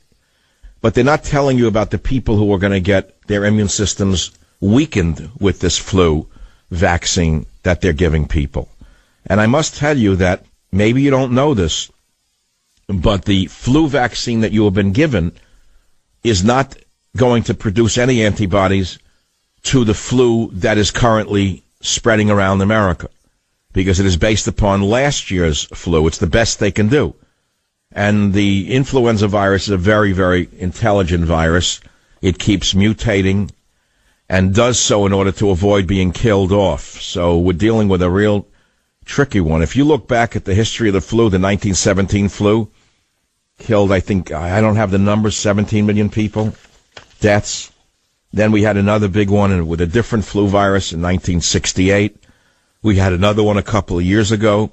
But they're not telling you about the people who are going to get their immune systems weakened with this flu vaccine that they're giving people. And I must tell you that maybe you don't know this, but the flu vaccine that you have been given is not going to produce any antibodies to the flu that is currently spreading around America, because it is based upon last year's flu. It's the best they can do. And the influenza virus is a very, very intelligent virus. It keeps mutating and does so in order to avoid being killed off. So we're dealing with a real tricky one. If you look back at the history of the flu, the 1917 flu, killed, I think, I don't have the numbers, 17 million people, deaths. Then we had another big one with a different flu virus in 1968. We had another one a couple of years ago.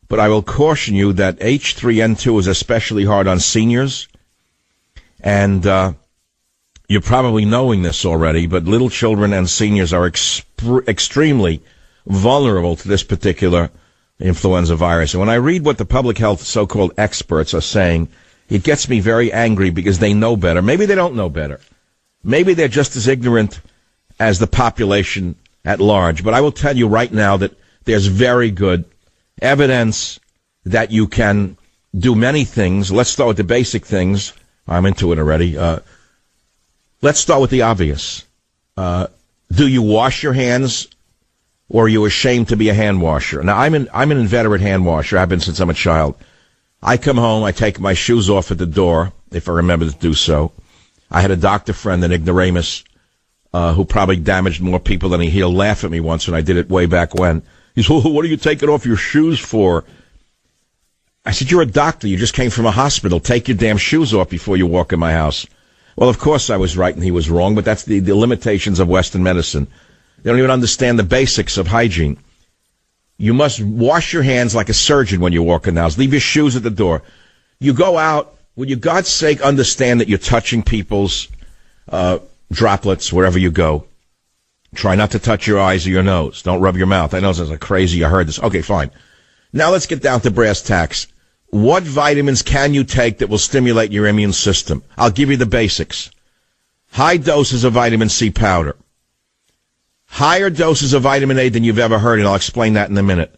But I will caution you that H3N2 is especially hard on seniors. And you're probably knowing this already, but little children and seniors are extremely vulnerable to this particular influenza virus. And when I read what the public health so-called experts are saying, it gets me very angry because they know better. Maybe they don't know better. Maybe they're just as ignorant as the population at large. But I will tell you right now that there's very good evidence that you can do many things. Let's start with the basic things. I'm into it already. Let's start with the obvious. Do you wash your hands, or are you ashamed to be a hand washer? Now, I'm an inveterate hand washer. I've been since I'm a child. I come home, I take my shoes off at the door, if I remember to do so. I had a doctor friend, an ignoramus, who probably damaged more people than he healed, laugh at me once when I did it way back when. He said, well, what are you taking off your shoes for? I said, you're a doctor. You just came from a hospital. Take your damn shoes off before you walk in my house. Well, of course I was right and he was wrong, but that's the limitations of Western medicine. They don't even understand the basics of hygiene. You must wash your hands like a surgeon when you walk in the house. Leave your shoes at the door. You go out, will you, God's sake, understand that you're touching people's droplets wherever you go. Try not to touch your eyes or your nose. Don't rub your mouth. I know this is crazy. I heard this. Okay, fine. Now let's get down to brass tacks. What vitamins can you take that will stimulate your immune system? I'll give you the basics. High doses of vitamin C powder. Higher doses of vitamin A than you've ever heard, and I'll explain that in a minute.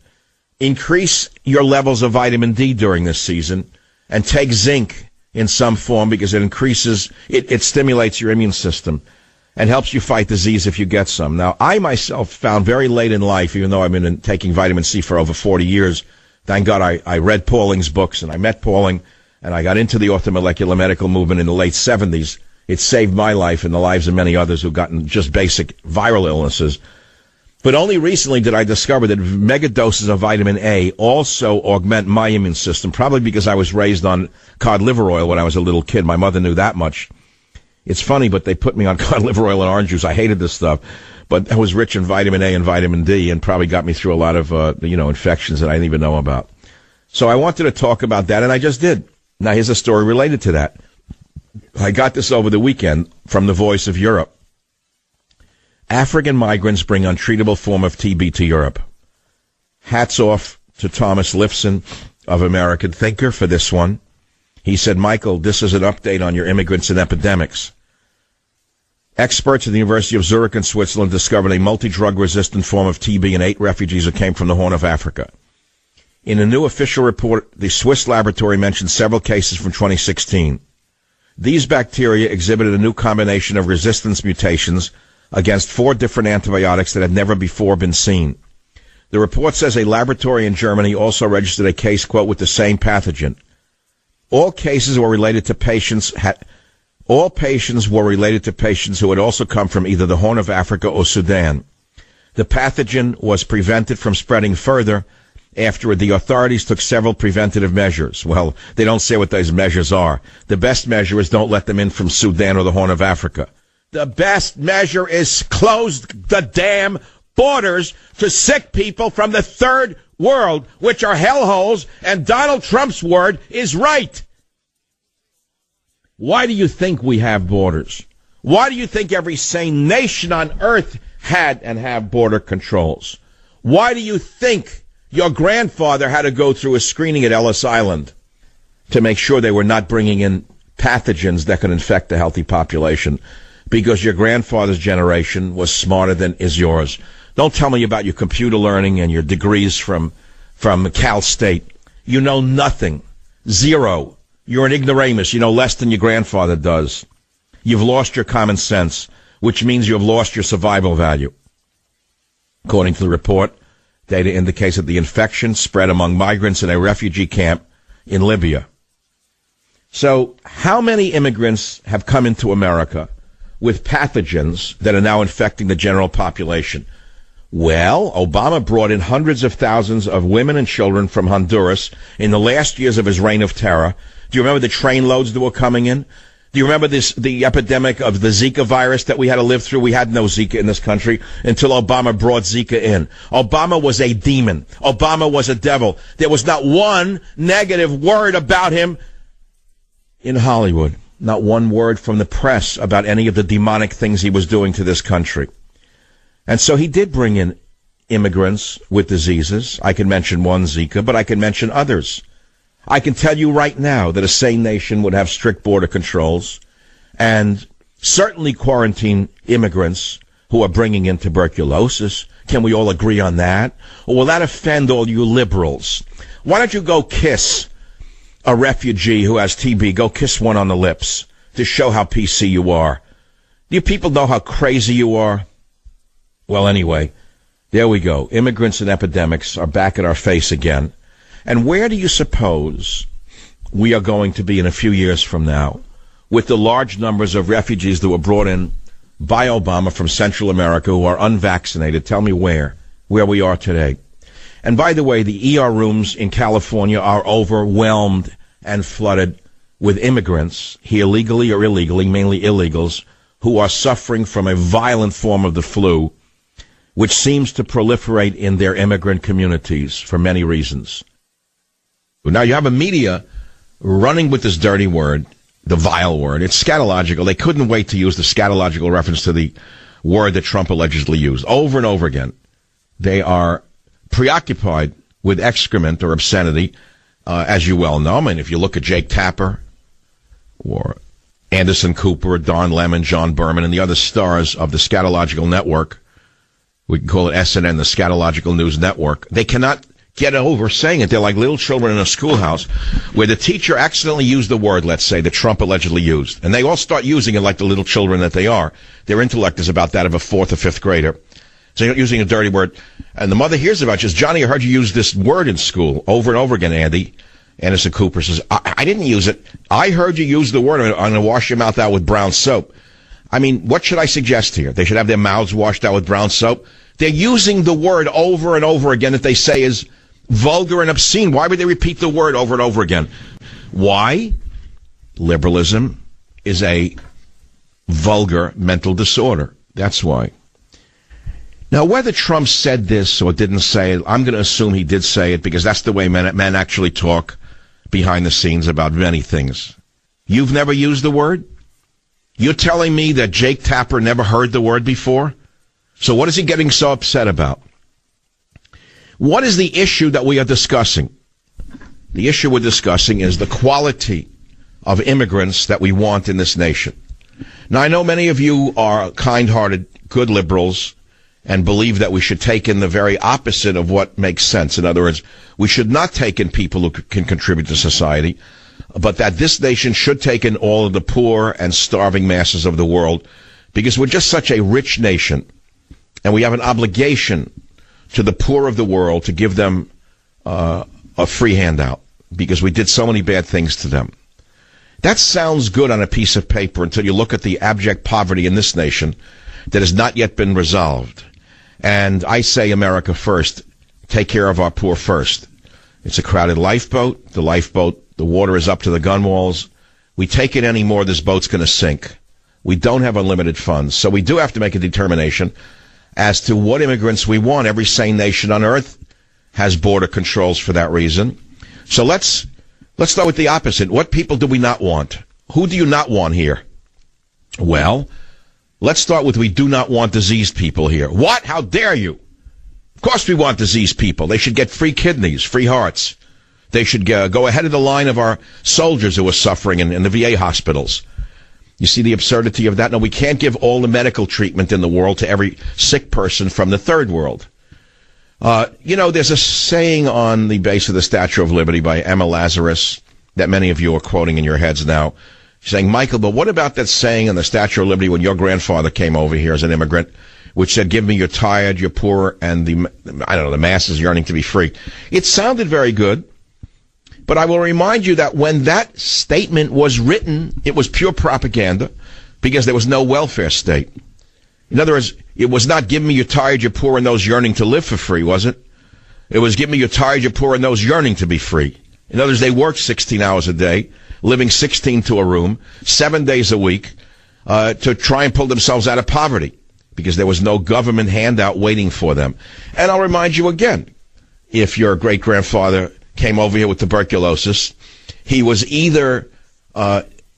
Increase your levels of vitamin D during this season, and take zinc in some form because it increases, it stimulates your immune system and helps you fight disease if you get some. Now, I myself found very late in life, even though I've been taking vitamin C for over 40 years, thank God I read Pauling's books, and I met Pauling, and I got into the orthomolecular medical movement in the late 70s. It saved my life and the lives of many others who've gotten just basic viral illnesses. But only recently did I discover that mega doses of vitamin A also augment my immune system, probably because I was raised on cod liver oil when I was a little kid. My mother knew that much. It's funny, but they put me on cod liver oil and orange juice. I hated this stuff. But I was rich in vitamin A and vitamin D and probably got me through a lot of, infections that I didn't even know about. So I wanted to talk about that, and I just did. Now, here's a story related to that. I got this over the weekend from the Voice of Europe. African migrants bring untreatable form of TB to Europe. Hats off to Thomas Lifson of American Thinker for this one. He said, Michael, this is an update on your immigrants and epidemics. Experts at the University of Zurich in Switzerland discovered a multi-drug resistant form of TB in 8 refugees who came from the Horn of Africa. In a new official report, the Swiss laboratory mentioned several cases from 2016. These bacteria exhibited a new combination of resistance mutations against 4 different antibiotics that had never before been seen. The report says a laboratory in Germany also registered a case, quote, with the same pathogen. All cases were related to patients who had also come from either the Horn of Africa or Sudan. The pathogen was prevented from spreading further after the authorities took several preventative measures. Well, they don't say what those measures are. The best measure is don't let them in from Sudan or the Horn of Africa. The best measure is close the damn borders to sick people from the third world, which are hellholes, and Donald Trump's word is right. Why do you think we have borders? Why do you think every sane nation on earth had and have border controls? Why do you think your grandfather had to go through a screening at Ellis Island to make sure they were not bringing in pathogens that could infect the healthy population? Because your grandfather's generation was smarter than is yours. Don't tell me about your computer learning and your degrees from Cal State. You know nothing. Zero. You're an ignoramus. You know less than your grandfather does. You've lost your common sense, which means you have lost your survival value. According to the report, data indicates that the infection spread among migrants in a refugee camp in Libya. So, how many immigrants have come into America with pathogens that are now infecting the general population? Well, Obama brought in hundreds of thousands of women and children from Honduras in the last years of his reign of terror Do you remember the train loads that were coming in? Do you remember the epidemic of the Zika virus that we had to live through? We had no Zika in this country until Obama brought Zika in. Obama was a demon. Obama was a devil. There was not one negative word about him in Hollywood. Not one word from the press about any of the demonic things he was doing to this country. And so he did bring in immigrants with diseases. I can mention one, Zika, but I can mention others. I can tell you right now that a sane nation would have strict border controls and certainly quarantine immigrants who are bringing in tuberculosis. Can we all agree on that? Or will that offend all you liberals? Why don't you go kiss a refugee who has TB? Go kiss one on the lips to show how PC you are. Do you people know how crazy you are? Well, anyway, there we go. Immigrants and epidemics are back in our face again. And where do you suppose we are going to be in a few years from now with the large numbers of refugees that were brought in by Obama from Central America who are unvaccinated? Tell me where we are today. And by the way, the ER rooms in California are overwhelmed and flooded with immigrants, here legally or illegally, mainly illegals, who are suffering from a violent form of the flu, which seems to proliferate in their immigrant communities for many reasons. Now you have a media running with this dirty word, the vile word. It's scatological. They couldn't wait to use the scatological reference to the word that Trump allegedly used over and over again. They are preoccupied with excrement or obscenity, as you well know. I mean, if you look at Jake Tapper or Anderson Cooper, Don Lemon, John Berman, and the other stars of the scatological network, we can call it SNN, the Scatological News Network, they cannot get over saying it. They're like little children in a schoolhouse where the teacher accidentally used the word, let's say, that Trump allegedly used. And they all start using it like the little children that they are. Their intellect is about that of a 4th or 5th grader. So you're using a dirty word. And the mother hears about you. Says, Johnny, I heard you use this word in school over and over again, Andy. Anderson Cooper says, I didn't use it. I heard you use the word. I'm going to wash your mouth out with brown soap. I mean, what should I suggest here? They should have their mouths washed out with brown soap? They're using the word over and over again that they say is vulgar and obscene. Why would they repeat the word over and over again? Why? Liberalism is a vulgar mental disorder. That's why. Now, whether Trump said this or didn't say it, I'm going to assume he did say it because that's the way men actually talk behind the scenes about many things. You've never used the word? You're telling me that Jake Tapper never heard the word before? So what is he getting so upset about? What is the issue that we are discussing? The issue we're discussing is the quality of immigrants that we want in this nation. Now, I know many of you are kind-hearted, good liberals, and believe that we should take in the very opposite of what makes sense. In other words, we should not take in people who can contribute to society, but that this nation should take in all of the poor and starving masses of the world, because we're just such a rich nation, and we have an obligation to the poor of the world to give them a free handout, because we did so many bad things to them. That sounds good on a piece of paper until you look at the abject poverty in this nation that has not yet been resolved. And I say America first. Take care of our poor first. It's a crowded lifeboat. The water is up to the gunwales. We take it anymore, this boat's going to sink. We don't have unlimited funds. So we do have to make a determination as to what immigrants we want. Every sane nation on earth has border controls for that reason. So let's start with the opposite. What people do we not want? Who do you not want here? Well, let's start with we do not want diseased people here. What? How dare you? Of course we want diseased people. They should get free kidneys, free hearts. They should go ahead of the line of our soldiers who are suffering in the VA hospitals. You see the absurdity of that? No, we can't give all the medical treatment in the world to every sick person from the third world. There's a saying on the base of the Statue of Liberty by Emma Lazarus that many of you are quoting in your heads now. She's saying, Michael, but what about that saying on the Statue of Liberty when your grandfather came over here as an immigrant, which said, give me you're tired, you're poor, and the masses yearning to be free. It sounded very good. But I will remind you that when that statement was written, it was pure propaganda because there was no welfare state. In other words, it was not give me you're tired, you're poor, and those yearning to live for free, was it? It was give me you're tired, you're poor, and those yearning to be free. In other words, they worked 16 hours a day, living 16 to a room, 7 days a week, to try and pull themselves out of poverty because there was no government handout waiting for them. And I'll remind you again, if your great-grandfather came over here with tuberculosis, he was either,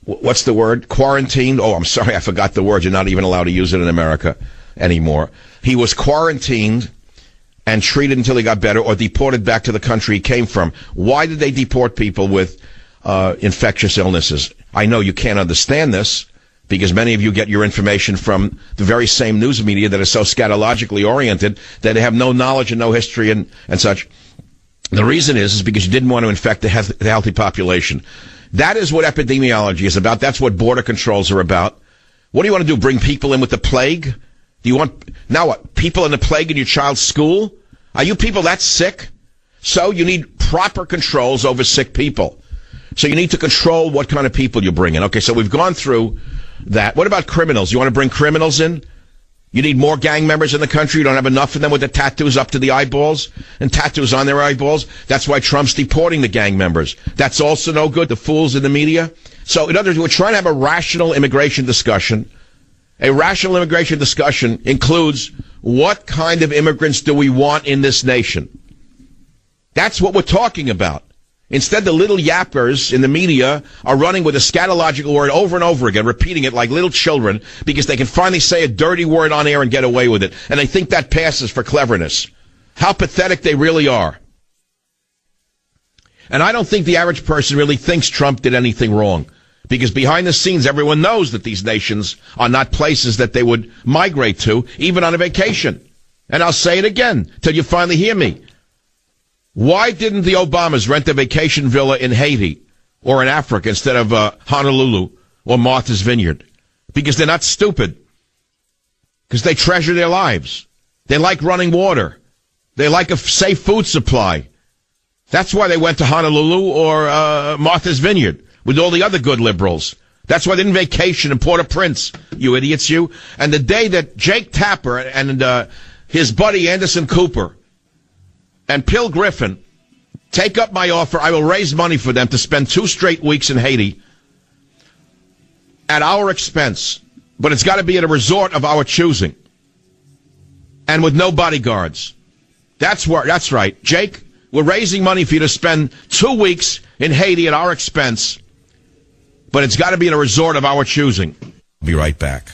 what's the word? Quarantined. Oh, I'm sorry, I forgot the word. You're not even allowed to use it in America anymore. He was quarantined and treated until he got better, or deported back to the country he came from. Why did they deport people with infectious illnesses? I know you can't understand this, because many of you get your information from the very same news media that is so scatologically oriented that they have no knowledge and no history and such. The reason is because you didn't want to infect the healthy population. That is what epidemiology is about. That's what border controls are about. What do you want to do, bring people in with the plague? Do you want, now what, people in the plague in your child's school? Are you people that sick? So you need proper controls over sick people. So you need to control what kind of people you bring in. Okay, so we've gone through that. What about criminals? You want to bring criminals in? You need more gang members in the country. You don't have enough of them with the tattoos up to the eyeballs and tattoos on their eyeballs. That's why Trump's deporting the gang members. That's also no good, the fools in the media. So in other words, we're trying to have a rational immigration discussion. A rational immigration discussion includes what kind of immigrants do we want in this nation? That's what we're talking about. Instead, the little yappers in the media are running with a scatological word over and over again, repeating it like little children because they can finally say a dirty word on air and get away with it. And they think that passes for cleverness. How pathetic they really are. And I don't think the average person really thinks Trump did anything wrong. Because behind the scenes, everyone knows that these nations are not places that they would migrate to, even on a vacation. And I'll say it again till you finally hear me. Why didn't the Obamas rent a vacation villa in Haiti or in Africa instead of Honolulu or Martha's Vineyard? Because they're not stupid. Because they treasure their lives. They like running water. They like a safe food supply. That's why they went to Honolulu or Martha's Vineyard with all the other good liberals. That's why they didn't vacation in Port-au-Prince, you idiots, you. And the day that Jake Tapper and his buddy Anderson Cooper and Pill Griffin take up my offer, I will raise money for them to spend 2 straight weeks in Haiti at our expense. But it's got to be at a resort of our choosing. And with no bodyguards. That's right. Jake, we're raising money for you to spend 2 weeks in Haiti at our expense. But it's got to be at a resort of our choosing. Be right back.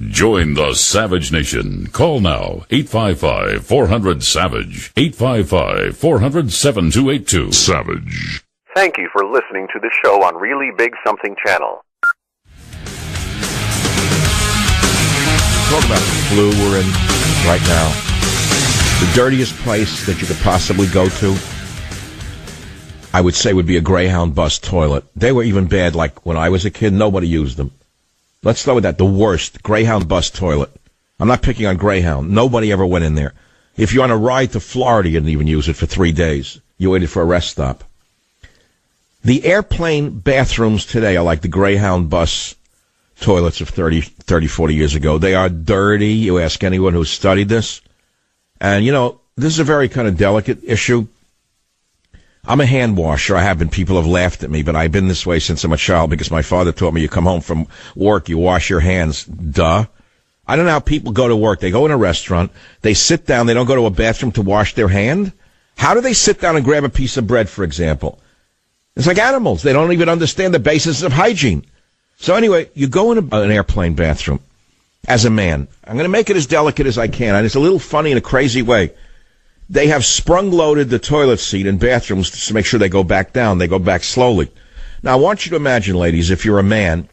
Join the Savage Nation. Call now, 855-400-SAVAGE, 855-400-7282. Savage. Thank you for listening to the show on Really Big Something Channel. Talk about the flu we're in right now. The dirtiest place that you could possibly go to, I would say, would be a Greyhound bus toilet. They were even bad, like when I was a kid, nobody used them. Let's start with that. The worst, Greyhound bus toilet. I'm not picking on Greyhound. Nobody ever went in there. If you're on a ride to Florida, you didn't even use it for 3 days. You waited for a rest stop. The airplane bathrooms today are like the Greyhound bus toilets of 30, 40 years ago. They are dirty. You ask anyone who's studied this. And, you know, this is a very kind of delicate issue. I'm a hand washer. I have been. People have laughed at me, but I've been this way since I'm a child because my father taught me you come home from work, you wash your hands. Duh. I don't know how people go to work. They go in a restaurant, they sit down, they don't go to a bathroom to wash their hand. How do they sit down and grab a piece of bread, for example? It's like animals. They don't even understand the basis of hygiene. So anyway, you go in an airplane bathroom as a man. I'm going to make it as delicate as I can, and it's a little funny in a crazy way. They have sprung-loaded the toilet seat in bathrooms to make sure they go back down. They go back slowly. Now, I want you to imagine, ladies, if you're a man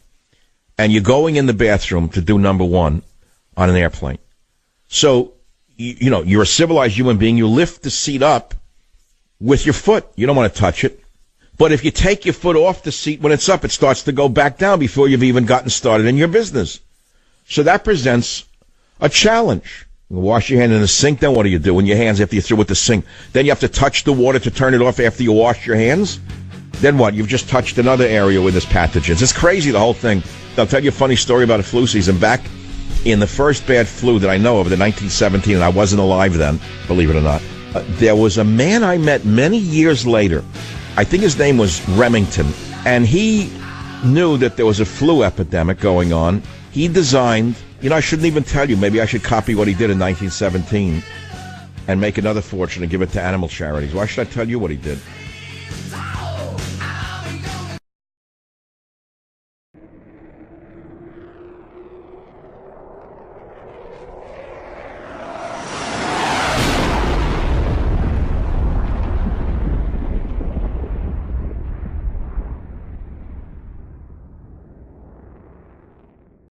and you're going in the bathroom to do number one on an airplane. So, you know, you're a civilized human being. You lift the seat up with your foot. You don't want to touch it. But if you take your foot off the seat when it's up, it starts to go back down before you've even gotten started in your business. So that presents a challenge. You wash your hand in the sink, then what do you do in your hands after you're through with the sink? Then you have to touch the water to turn it off after you wash your hands? Then what? You've just touched another area with this pathogens. It's crazy, the whole thing. I'll tell you a funny story about a flu season. Back in the first bad flu that I know of, the 1917, and I wasn't alive then, believe it or not, there was a man I met many years later I think his name was Remington, and he knew that there was a flu epidemic going on. He designed, I shouldn't even tell you, maybe I should copy what he did in 1917 and make another fortune and give it to animal charities. Why should I tell you what he did?